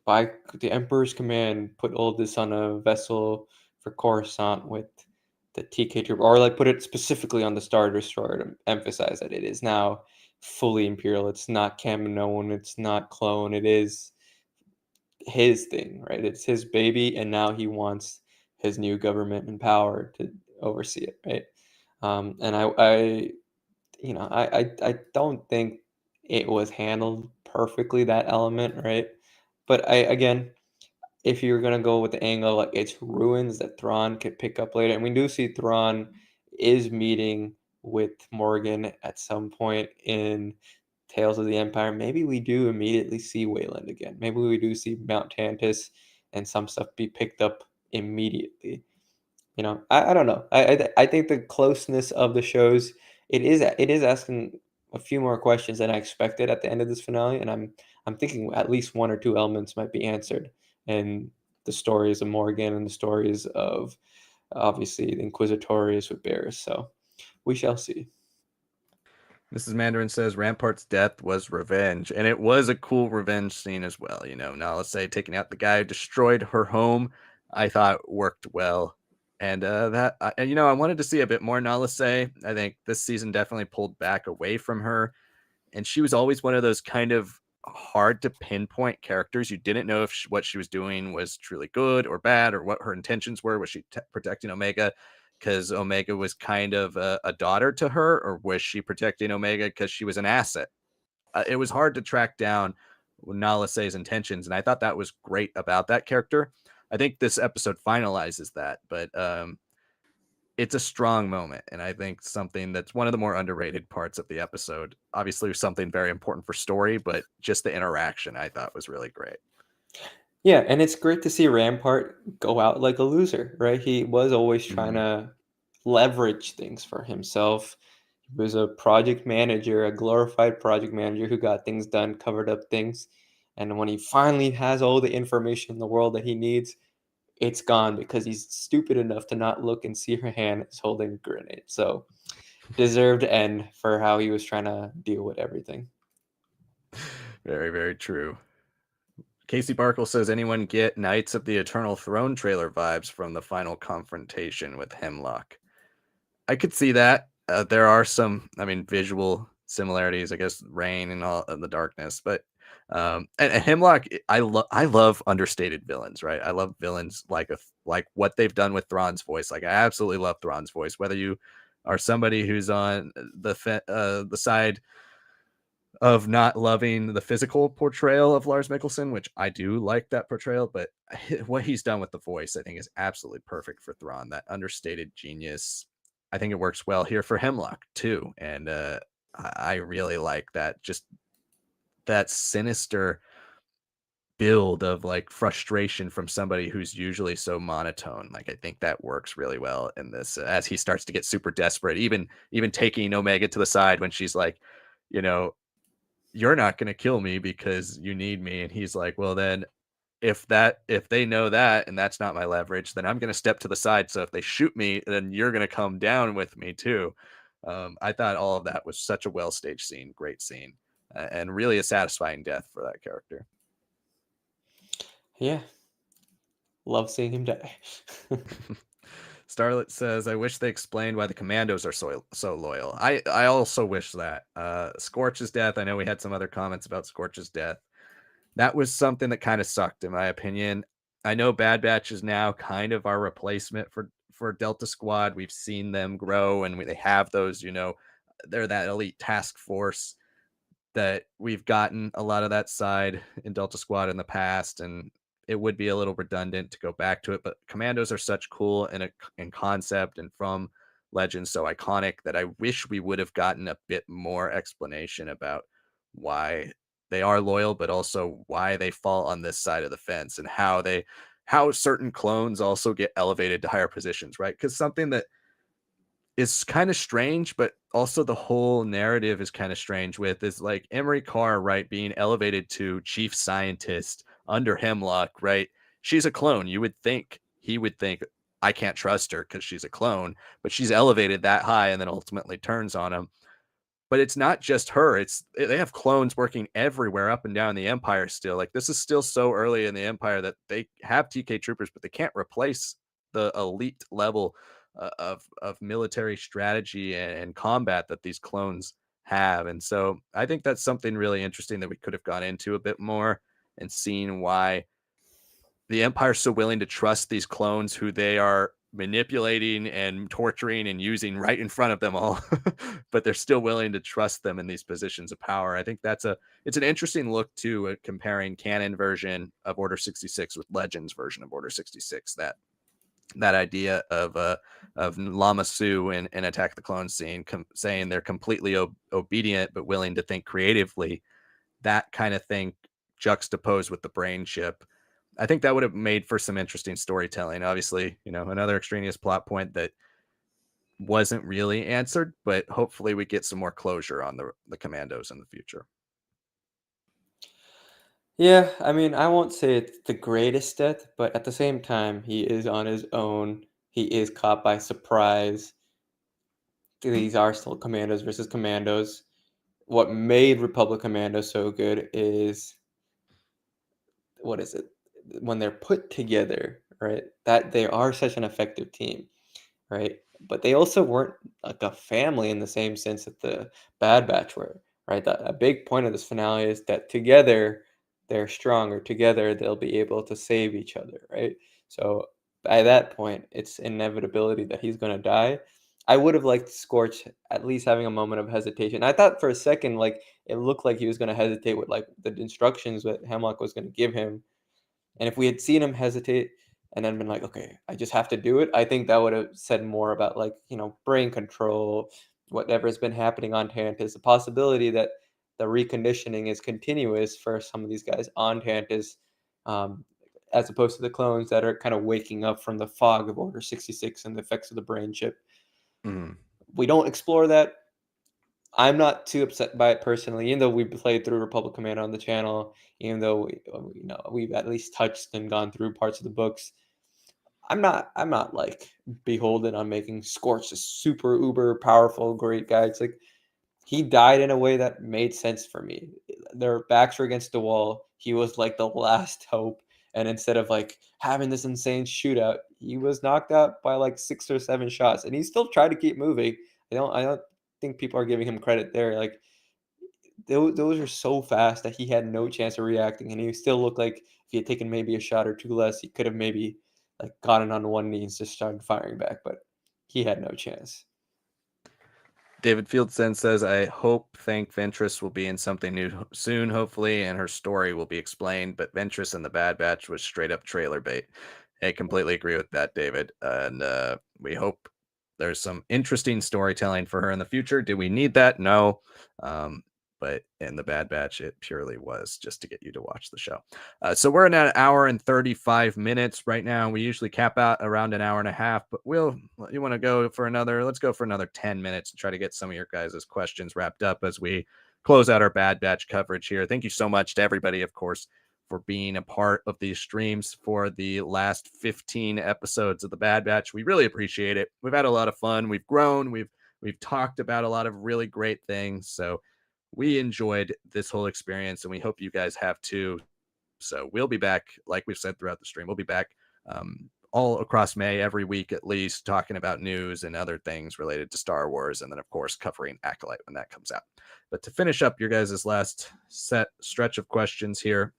by the Emperor's command, put all this on a vessel for Coruscant with the TK troop, or like put it specifically on the Star Destroyer to emphasize that it is now fully Imperial. It's not Kaminoan, it's not clone, it is his thing, right? It's his baby, and now he wants his new government and power to oversee it, right? And I don't think it was handled perfectly, that element, right? But again, if you're gonna go with the angle like it's ruins that Thrawn could pick up later, and we do see Thrawn is meeting with Morgan at some point in Tales of the Empire, maybe we do immediately see Wayland again. Maybe we do see Mount Tantiss and some stuff be picked up immediately. I don't know. I think the closeness of the shows, it is asking a few more questions than I expected at the end of this finale, and I'm thinking at least one or two elements might be answered in the stories of Morgan and the stories of obviously the Inquisitorius with Barris. So we shall see. Mrs. Mandarin says Rampart's death was revenge, and it was a cool revenge scene as well. Nala say taking out the guy who destroyed her home, I thought worked well. And I wanted to see a bit more Nala say. I think this season definitely pulled back away from her, and she was always one of those kind of hard to pinpoint characters. You didn't know if what she was doing was truly good or bad, or what her intentions were. Was she protecting Omega because Omega was kind of a daughter to her, or was she protecting Omega because she was an asset? It was hard to track down Nala Se's intentions, and I thought that was great about that character. I think this episode finalizes that, but it's a strong moment, and I think something that's one of the more underrated parts of the episode. Obviously, something very important for story, but just the interaction I thought was really great. Yeah, and it's great to see Rampart go out like a loser, right? He was always trying Mhm. to leverage things for himself. He was a project manager, a glorified project manager who got things done, covered up things. And when he finally has all the information in the world that he needs, it's gone because he's stupid enough to not look and see her hand is holding a grenade. So deserved end for how he was trying to deal with everything. Very, very true. Casey Barkle says, anyone get Knights of the Eternal Throne trailer vibes from the final confrontation with Hemlock? I could see that. There are some, visual similarities, I guess, rain and all of the darkness, but And Hemlock, I love understated villains, right? I love villains like what they've done with Thrawn's voice. Like I absolutely love Thrawn's voice. Whether you are somebody who's on the side of not loving the physical portrayal of Lars Mikkelsen, which I do like that portrayal, but what he's done with the voice, I think, is absolutely perfect for Thrawn. That understated genius. I think it works well here for Hemlock too, and I really like that. Just that sinister build of like frustration from somebody who's usually so monotone. Like I think that works really well in this as he starts to get super desperate, even taking Omega to the side when she's like, you know, you're not going to kill me because you need me. And he's like, well, then if they know that and that's not my leverage, then I'm going to step to the side. So if they shoot me, then you're going to come down with me too. I thought all of that was such a well staged scene, great scene, and really a satisfying death for that character. Yeah, love seeing him die. Starlet says, I wish they explained why the commandos are so loyal. I also wish that. Scorch's death, I know we had some other comments about Scorch's death. That was something that kind of sucked, in my opinion. I know Bad Batch is now kind of our replacement for Delta Squad. We've seen them grow, and they have those, they're that elite task force that we've gotten a lot of that side in Delta Squad in the past, and it would be a little redundant to go back to it. But Commandos are such cool in concept and from Legends so iconic that I wish we would have gotten a bit more explanation about why they are loyal, but also why they fall on this side of the fence and how certain clones also get elevated to higher positions, right? Because something that is kind of strange, but also the whole narrative is kind of strange with is like Emerie Karr, right, being elevated to chief scientist under Hemlock, right? She's a clone. He would think I can't trust her because she's a clone, but she's elevated that high and then ultimately turns on him. But it's not just her. They have clones working everywhere up and down the Empire still. Like this is still so early in the Empire that they have TK troopers, but they can't replace the elite level of military strategy and combat that these clones have. And so I think that's something really interesting that we could have gone into a bit more and seen why the Empire's so willing to trust these clones who they are manipulating and torturing and using right in front of them all, but they're still willing to trust them in these positions of power. I think it's an interesting look too at comparing canon version of Order 66 with Legends version of Order 66. That idea of Lama Su and Attack the Clone scene saying they're completely obedient but willing to think creatively, that kind of thing juxtaposed with the brain chip. I think that would have made for some interesting storytelling. Obviously, another extraneous plot point that wasn't really answered, but hopefully we get some more closure on the commandos in the future. Yeah, I mean, I won't say it's the greatest death, but at the same time, he is on his own. He is caught by surprise. These are still commandos versus commandos. What made Republic Commando so good is what is it? When they're put together, right? That they are such an effective team, right? But they also weren't like a family in the same sense that the Bad Batch were, right? A big point of this finale is that together they're stronger. Together they'll be able to save each other, right? So by that point, it's inevitability that he's going to die. I would have liked Scorch at least having a moment of hesitation. I thought for a second, like it looked like he was going to hesitate with like the instructions that Hemlock was going to give him, and if we had seen him hesitate and then been like, okay, I just have to do it, I think that would have said more about like, brain control, whatever has been happening on Tantiss, the possibility that the reconditioning is continuous for some of these guys on Tantiss, um, as opposed to the clones that are kind of waking up from the fog of Order 66 and the effects of the brain chip. Mm. We don't explore that. I'm not too upset by it personally, even though we played through Republic Commando on the channel, even though we've at least touched and gone through parts of the books. I'm not like beholden on making Scorch a super uber powerful great guy. It's like he died in a way that made sense for me. Their backs were against the wall. He was like the last hope. And instead of like having this insane shootout, he was knocked out by like 6 or 7 shots. And he still tried to keep moving. I don't think people are giving him credit there. Like those are so fast that he had no chance of reacting, and he still looked like if he had taken maybe a shot or two less, he could have maybe like gotten on one knee and just started firing back, but he had no chance. David Fieldsen says, I think Ventress will be in something new soon, hopefully, and her story will be explained. But Ventress and the Bad Batch was straight up trailer bait. I completely agree with that, David. And we hope there's some interesting storytelling for her in the future. Do we need that? No. But in the Bad Batch, it purely was just to get you to watch the show. So we're in an hour and 35 minutes right now. We usually cap out around an hour and a half, but you want to go for let's go for another 10 minutes and try to get some of your guys' questions wrapped up as we close out our Bad Batch coverage here. Thank you so much to everybody, of course, for being a part of these streams for the last 15 episodes of the Bad Batch. We really appreciate it. We've had a lot of fun. We've grown. We've talked about a lot of really great things. So we enjoyed this whole experience, and we hope you guys have too. So we'll be back, like we've said throughout the stream. We'll be back all across May, every week at least, talking about news and other things related to Star Wars, and then of course covering Acolyte when that comes out. But to finish up your guys' last stretch of questions here,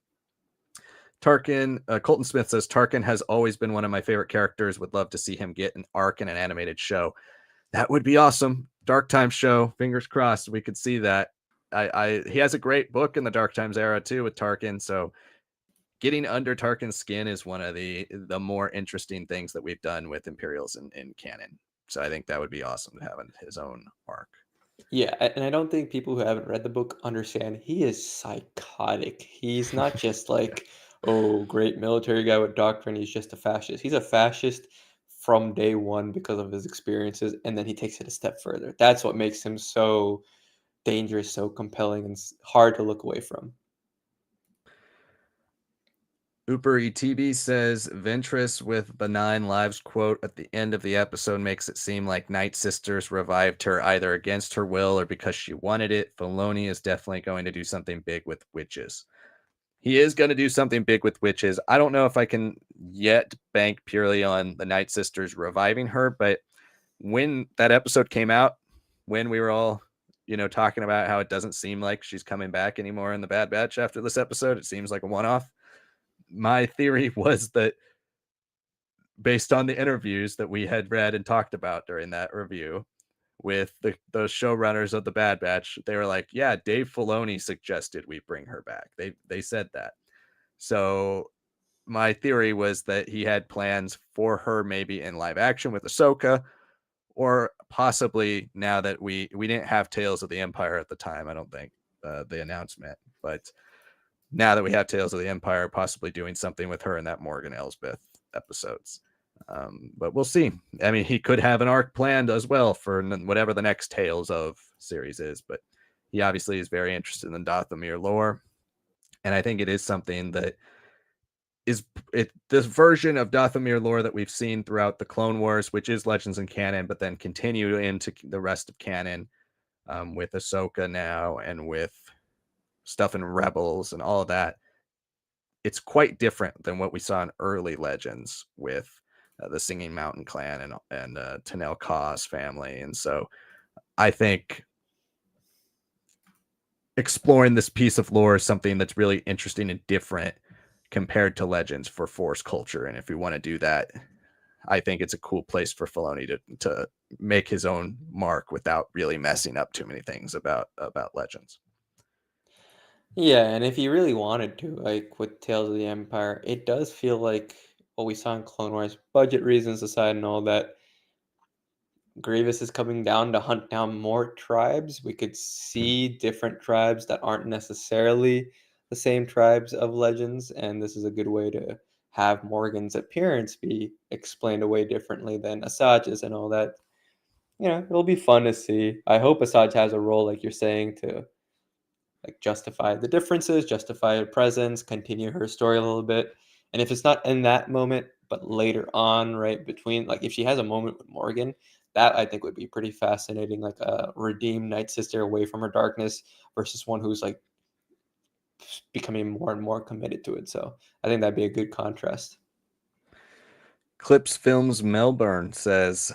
Tarkin, Colton Smith says, Tarkin has always been one of my favorite characters. Would love to see him get an arc in an animated show. That would be awesome. Dark Times show, fingers crossed we could see that. He has a great book in the Dark Times era too with Tarkin, so getting under Tarkin's skin is one of the more interesting things that we've done with Imperials in canon. So I think that would be awesome to have his own arc. Yeah, and I don't think people who haven't read the book understand he is psychotic. He's not just like, oh, great military guy with doctrine. He's just a fascist. He's a fascist from day one because of his experiences, and then he takes it a step further. That's what makes him so dangerous, so compelling, and hard to look away from. Uber ETB says Ventress with benign lives quote at the end of the episode makes it seem like Night Sisters revived her either against her will or because she wanted it. Filoni is definitely going to do something big with witches. He is going to do something big with witches. I don't know if I can yet bank purely on the Night Sisters reviving her, but when that episode came out, when we were all, talking about how it doesn't seem like she's coming back anymore in the Bad Batch after this episode, it seems like a one-off. My theory was that based on the interviews that we had read and talked about during that review with the showrunners of the Bad Batch, they were like, yeah, Dave Filoni suggested we bring her back. They said that. So my theory was that he had plans for her maybe in live action with Ahsoka, or possibly now that we didn't have Tales of the Empire at the time, I don't think, the announcement, but now that we have Tales of the Empire, possibly doing something with her in that Morgan Elsbeth episodes. But we'll see. I mean, he could have an arc planned as well for whatever the next Tales of series is, but he obviously is very interested in Dathomir lore. And I think it is something that is this version of Dathomir lore that we've seen throughout the Clone Wars, which is Legends and canon, but then continue into the rest of canon with Ahsoka now and with stuff in Rebels and all of that. It's quite different than what we saw in early Legends with the Singing Mountain Clan and Tanel Ka's family. And so I think exploring this piece of lore is something that's really interesting and different compared to Legends for Force culture. And if we want to do that, I think it's a cool place for Filoni to make his own mark without really messing up too many things about Legends. Yeah, and if he really wanted to, like with Tales of the Empire, it does feel like what we saw in Clone Wars, budget reasons aside and all that, Grievous is coming down to hunt down more tribes. We could see different tribes that aren't necessarily the same tribes of Legends, and this is a good way to have Morgan's appearance be explained away differently than Asajj's and all that. It'll be fun to see. I hope Asajj has a role, like you're saying, to like justify the differences, justify her presence, continue her story a little bit. And if it's not in that moment, but later on, right between, like if she has a moment with Morgan, that I think would be pretty fascinating, like a redeemed Night Sister away from her darkness versus one who's like becoming more and more committed to it. So I think that'd be a good contrast. Clips Films Melbourne says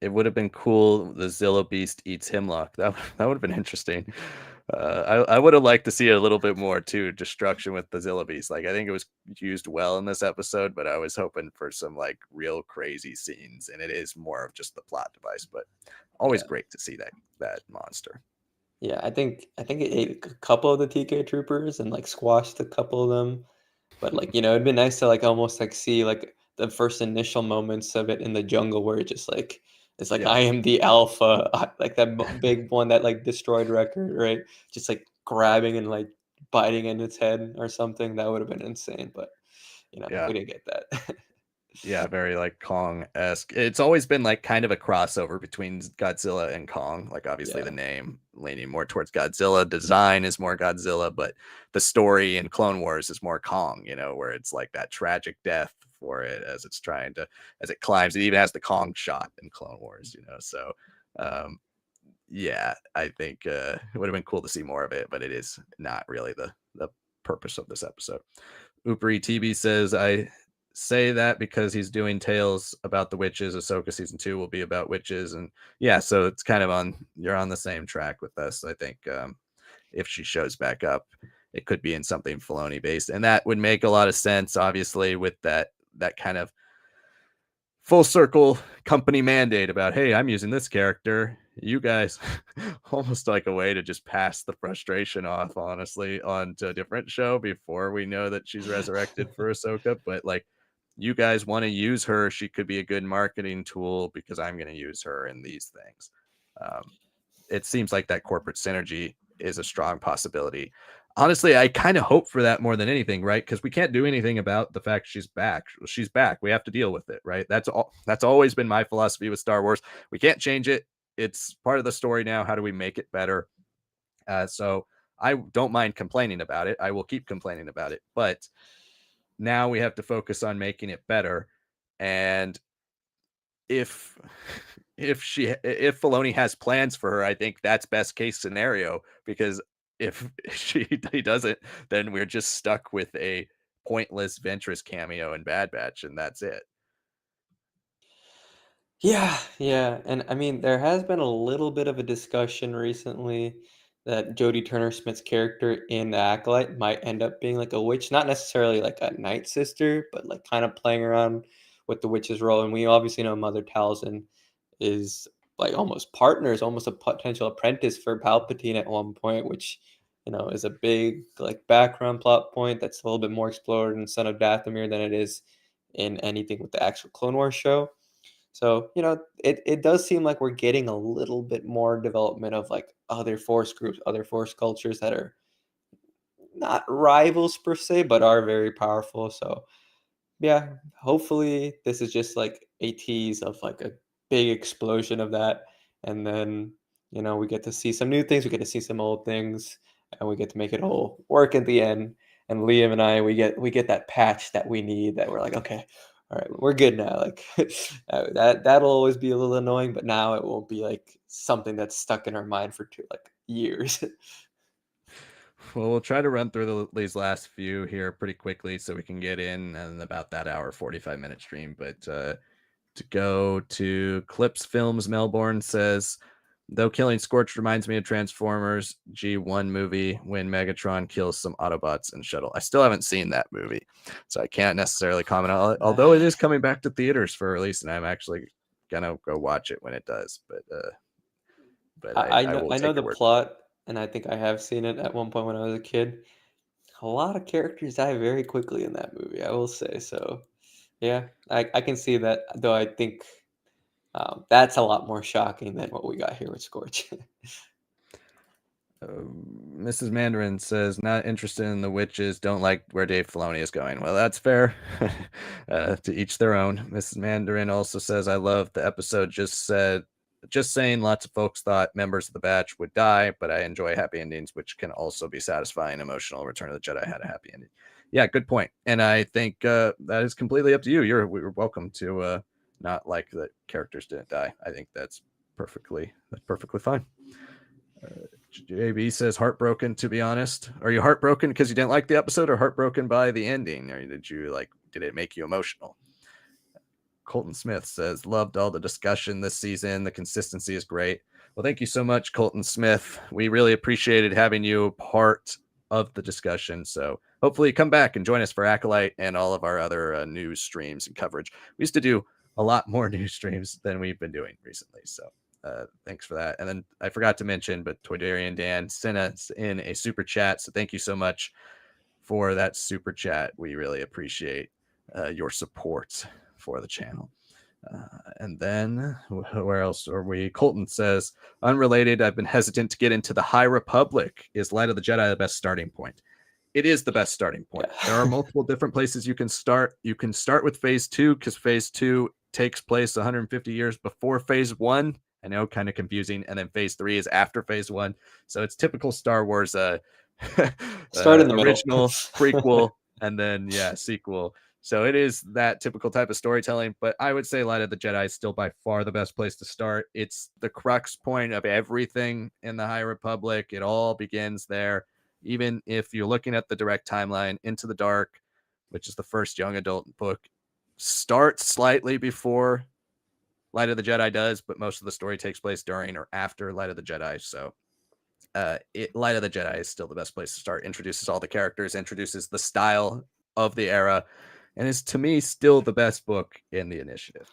it would have been cool. The Zillo Beast eats Hemlock. That would have been interesting. I would have liked to see a little bit more too destruction with the Zillabees. Like I think it was used well in this episode, but I was hoping for some like real crazy scenes, and it is more of just the plot device. But always Yeah. great to see that monster. Yeah, I think it ate a couple of the TK troopers and like squashed a couple of them. But like, it'd been nice to like almost like see like the first initial moments of it in the jungle where it just like it's like Yeah, I am the alpha, like that big one that like destroyed record, right? Just like grabbing and like biting in its head or something. That would have been insane, but yeah. we didn't get that. Yeah, very like Kong-esque. It's always been like kind of a crossover between Godzilla and Kong. Like obviously the Yeah. name leaning more towards Godzilla, design is more Godzilla, but the story in Clone Wars is more Kong, where it's like that tragic death for it as it's trying to as it climbs. It even has the Kong shot in Clone Wars. So um yeah, I think it would have been cool to see more of it, but it is not really the purpose of this episode. Upri TB says, I say that because he's doing tales about the witches. Ahsoka season 2 will be about witches. And yeah, so it's kind of you're on the same track with us. I think if she shows back up, it could be in something Filoni based. And that would make a lot of sense, obviously, with that kind of full circle company mandate about, hey, I'm using this character. You guys, almost like a way to just pass the frustration off, honestly, onto a different show before we know that she's resurrected for Ahsoka. But like, you guys want to use her, she could be a good marketing tool because I'm going to use her in these things. Um, it seems like that corporate synergy is a strong possibility. Honestly, I kind of hope for that more than anything, right? Because we can't do anything about the fact she's back. She's back. We have to deal with it, right? That's all. That's always been my philosophy with Star Wars. We can't change it. It's part of the story now. How do we make it better? So I don't mind complaining about it. I will keep complaining about it, but now we have to focus on making it better. And if if Filoni has plans for her, I think that's best case scenario because if he doesn't, then we're just stuck with a pointless Ventress cameo in Bad Batch, and that's it. Yeah, yeah, and I mean, there has been a little bit of a discussion recently that Jodie Turner-Smith's character in The Acolyte might end up being like a witch, not necessarily like a night sister, but like kind of playing around with the witch's role. And we obviously know Mother Talzin is like almost partners, almost a potential apprentice for Palpatine at one point, which is a big like background plot point that's a little bit more explored in Son of Dathomir than it is in anything with the actual Clone Wars show. So, it does seem like we're getting a little bit more development of like other force groups, other force cultures that are not rivals per se, but are very powerful. So, yeah, hopefully this is just like a tease of like a big explosion of that. And then, we get to see some new things, we get to see some old things, and we get to make it all work at the end. And Liam and I, we get that patch that we need that we're like, okay, all right, we're good now. Like that'll always be a little annoying, but now it won't be like something that's stuck in our mind for like years. Well, we'll try to run through these last few here pretty quickly so we can get in about that hour 45-minute stream. But to go to Clips Films, Melbourne says, though killing Scorch reminds me of Transformers G1 movie when Megatron kills some Autobots and Shuttle. I still haven't seen that movie, so I can't necessarily comment on it, although it is coming back to theaters for release, and I'm actually gonna go watch it when it does. But I I know will I know take the your word for it. plot, and I think I have seen it at one point when I was a kid. A lot of characters die very quickly in that movie, I will say. So, yeah, I can see that, though I think that's a lot more shocking than what we got here with Scorch. Mrs. Mandarin says, not interested in the witches, don't like where Dave Filoni is going. Well, that's fair. To each their own. Mrs. Mandarin also says, I love the episode just saying lots of folks thought members of the batch would die, but I enjoy happy endings, which can also be satisfying. Emotional. Return of the Jedi had a happy ending. Yeah, good point. And I think that is completely up to you. You're welcome to not like that characters didn't die. I think that's perfectly fine. JB says heartbroken, to be honest. Are you heartbroken because you didn't like the episode or heartbroken by the ending? Or did it make you emotional? Colton Smith says, loved all the discussion this season. The consistency is great. Well, thank you so much, Colton Smith. We really appreciated having you part of the discussion. So hopefully come back and join us for Acolyte and all of our other news streams and coverage. We used to do a lot more news streams than we've been doing recently. So thanks for that. And then I forgot to mention, but Toydarian Dan sent us in a super chat. So thank you so much for that super chat. We really appreciate your support for the channel. And then where else are we? Colton says, unrelated, I've been hesitant to get into the High Republic. Is Light of the Jedi the best starting point? It is the best starting point. Yeah. There are multiple different places you can start. You can start with phase 2 because phase 2 takes place 150 years before phase 1. I know, kind of confusing. And then phase 3 is after phase 1. So it's typical Star Wars Start in the middle. original, prequel, and then, sequel. So it is that typical type of storytelling, but I would say Light of the Jedi is still by far the best place to start. It's the crux point of everything in the High Republic. It all begins there. Even if you're looking at the direct timeline, Into the Dark, which is the first young adult book, starts slightly before Light of the Jedi does, but most of the story takes place during or after Light of the Jedi. So Light of the Jedi is still the best place to start. Introduces all the characters, introduces the style of the era, and is to me still the best book in the initiative.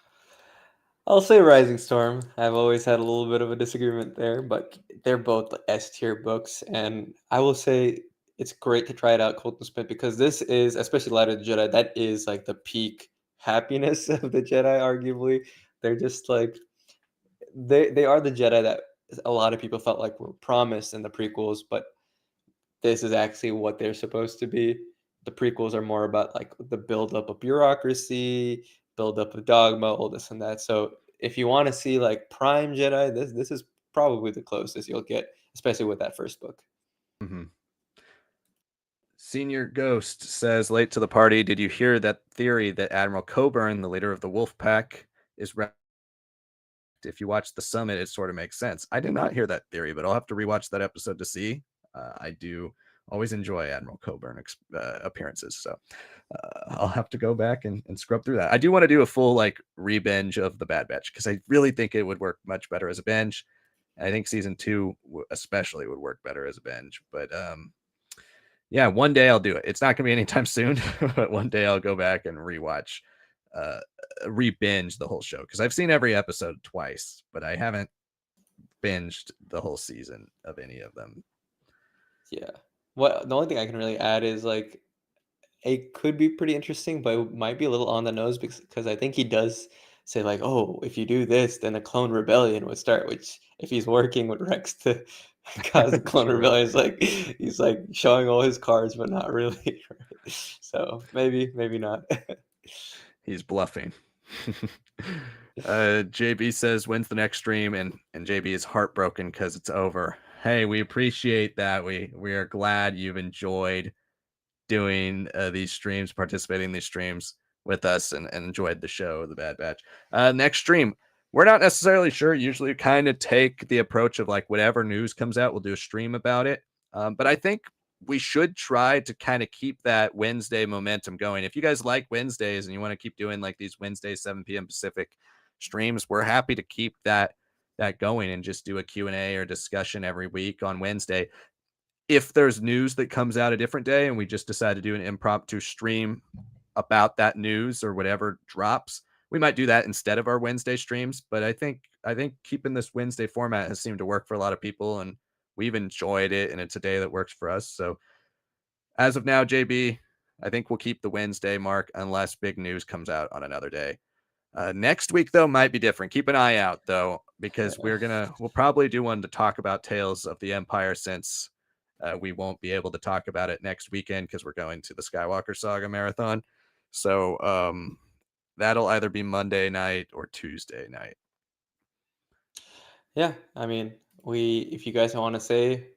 I'll say Rising Storm. I've always had a little bit of a disagreement there, but they're both S tier books, and I will say it's great to try it out, Colton Smith, because this is, especially Light of the Jedi, that is like the peak happiness of the Jedi, arguably. They're just like they are the Jedi that a lot of people felt like were promised in the prequels, but this is actually what they're supposed to be. The prequels are more about like the buildup of bureaucracy, buildup of dogma, all this and that. So if you want to see like prime Jedi, this is probably the closest you'll get, especially with that first book. Mm-hmm. Senior Ghost says, late to the party, did you hear that theory that Admiral Coburn, the leader of the Wolf Pack, is if you watch the summit, it sort of makes sense. I did not hear that theory, but I'll have to rewatch that episode to see. I do always enjoy Admiral Coburn appearances, so I'll have to go back and scrub through that. I do want to do a full like re-binge of the Bad Batch because I really think it would work much better as a binge. And I think season 2 especially would work better as a binge. But yeah, one day I'll do it. It's not going to be anytime soon, but one day I'll go back and rewatch re-binge the whole show because I've seen every episode twice, but I haven't binged the whole season of any of them. Yeah. What the only thing I can really add is like it could be pretty interesting, but it might be a little on the nose because I think he does say like, oh, if you do this, then a clone rebellion would start. Which if he's working with Rex to cause a clone rebellion, it's like he's like showing all his cards, but not really. Right? So maybe not. He's bluffing. JB says, when's the next stream? And JB is heartbroken because it's over. Hey, we appreciate that. We are glad you've enjoyed doing these streams, participating in these streams with us, and enjoyed the show, The Bad Batch. Next stream, we're not necessarily sure. Usually kind of take the approach of like whatever news comes out, we'll do a stream about it. But I think we should try to kind of keep that Wednesday momentum going. If you guys like Wednesdays and you want to keep doing like these Wednesdays 7 p.m. Pacific streams, we're happy to keep that going and just do a Q&A or discussion every week on Wednesday. If there's news that comes out a different day and we just decide to do an impromptu stream about that news or whatever drops, we might do that instead of our Wednesday streams. But I think keeping this Wednesday format has seemed to work for a lot of people, and we've enjoyed it, and it's a day that works for us. So as of now, JB, I think we'll keep the Wednesday mark unless big news comes out on another day. Next week, though, might be different. Keep an eye out, though, because we'll probably do one to talk about Tales of the Empire, since we won't be able to talk about it next weekend because we're going to the Skywalker Saga Marathon. So that'll either be Monday night or Tuesday night. Yeah, I mean, if you guys want to say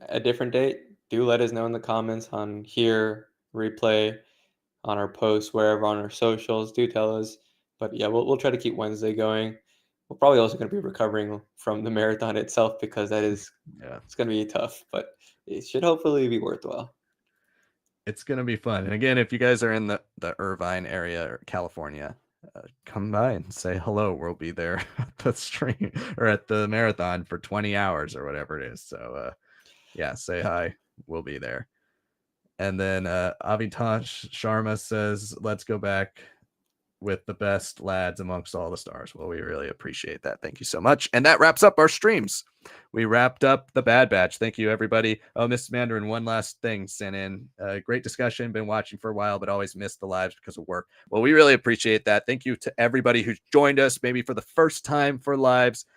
a different date, do let us know in the comments on here, replay, on our posts, wherever on our socials. Do tell us. But yeah, we'll try to keep Wednesday going. We're probably also going to be recovering from the marathon itself because it's going to be tough, but it should hopefully be worthwhile. It's going to be fun. And again, if you guys are in the Irvine area or California, come by and say hello. We'll be there at the stream or at the marathon for 20 hours or whatever it is. So yeah, say hi. We'll be there. And then Avitash Sharma says, let's go back with the best lads amongst all the stars. Well, we really appreciate that. Thank you so much. And that wraps up our streams. We wrapped up the Bad Batch. Thank you, everybody. Oh, Mr. Mandarin, one last thing sent in. Great discussion. Been watching for a while, but always missed the lives because of work. Well, we really appreciate that. Thank you to everybody who's joined us, maybe for the first time for lives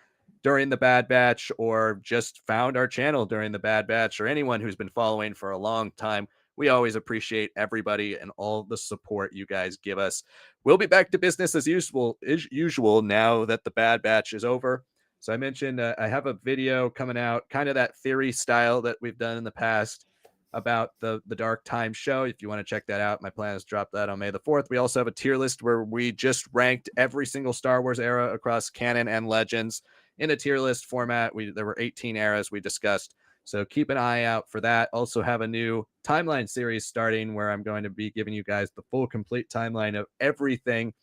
during the Bad Batch, or just found our channel during the Bad Batch, or anyone who's been following for a long time. We always appreciate everybody and all the support you guys give us. We'll be back to business as usual now that the Bad Batch is over. So I mentioned I have a video coming out, kind of that theory style that we've done in the past about the Dark Time show. If you want to check that out, my plan is to drop that on May the 4th. We also have a tier list where we just ranked every single Star Wars era across canon and legends in a tier list format. There were 18 eras we discussed. So keep an eye out for that. Also have a new timeline series starting where I'm going to be giving you guys the full complete timeline of everything: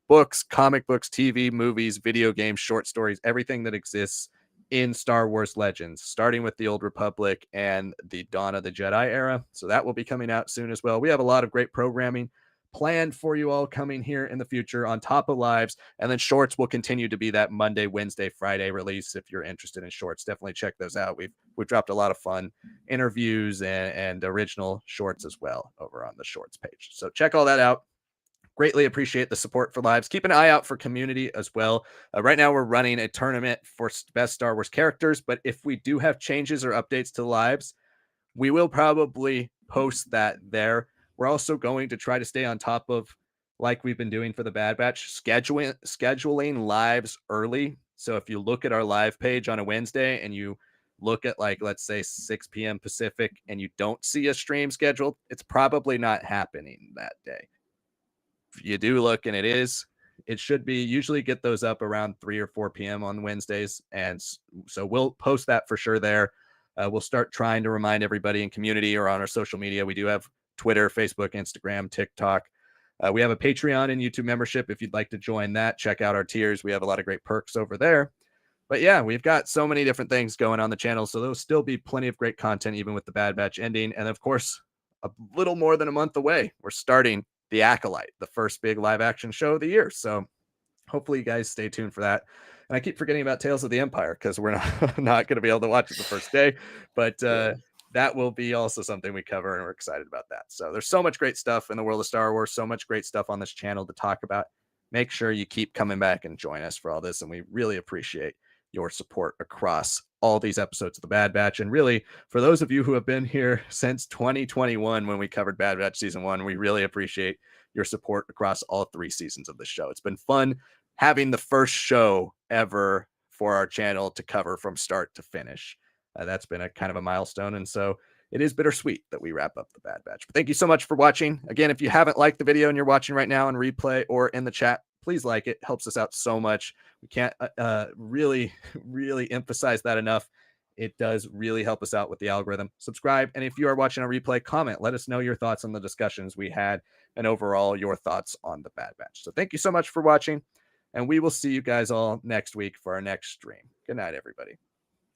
books, comic books, TV, movies, video games, short stories, everything that exists in Star Wars Legends, starting with the Old Republic and the Dawn of the Jedi era. So that will be coming out soon as well. We have a lot of great programming planned for you all coming here in the future on top of lives, and then shorts will continue to be that Monday, Wednesday, Friday release. If you're interested in shorts, definitely check those out. We've dropped a lot of fun interviews and original shorts as well over on the shorts page, so check all that out. Greatly appreciate the support for lives. Keep an eye out for community as well. Right now we're running a tournament for best Star Wars characters, but if we do have changes or updates to lives, we will probably post that there. We're also going to try to stay on top of, like we've been doing for the Bad Batch, scheduling lives early. So if you look at our live page on a Wednesday and you look at, like, let's say 6 p.m. Pacific, and you don't see a stream scheduled, it's probably not happening that day. If you do look and it should be, usually get those up around 3 or 4 p.m. on Wednesdays. And so we'll post that for sure there. We'll start trying to remind everybody in community or on our social media. We do have Twitter, Facebook, Instagram, TikTok. We have a Patreon and YouTube membership. If you'd like to join that, check out our tiers. We have a lot of great perks over there. But yeah, we've got so many different things going on the channel. So there'll still be plenty of great content, even with the Bad Batch ending. And of course, a little more than a month away, we're starting The Acolyte, the first big live action show of the year. So hopefully you guys stay tuned for that. And I keep forgetting about Tales of the Empire because we're not going to be able to watch it the first day. But that will be also something we cover, and we're excited about that. So there's so much great stuff in the world of Star Wars, so much great stuff on this channel to talk about. Make sure you keep coming back and join us for all this. And we really appreciate your support across all these episodes of the Bad Batch. And really, for those of you who have been here since 2021 when we covered Bad Batch season 1, we really appreciate your support across all 3 seasons of the show. It's been fun having the first show ever for our channel to cover from start to finish. That's been a kind of a milestone. And so it is bittersweet that we wrap up the Bad Batch. But thank you so much for watching. Again, if you haven't liked the video and you're watching right now on replay or in the chat, please like it. It helps us out so much. We can't really emphasize that enough. It does really help us out with the algorithm. Subscribe. And if you are watching a replay, comment. Let us know your thoughts on the discussions we had and overall your thoughts on the Bad Batch. So thank you so much for watching. And we will see you guys all next week for our next stream. Good night, everybody.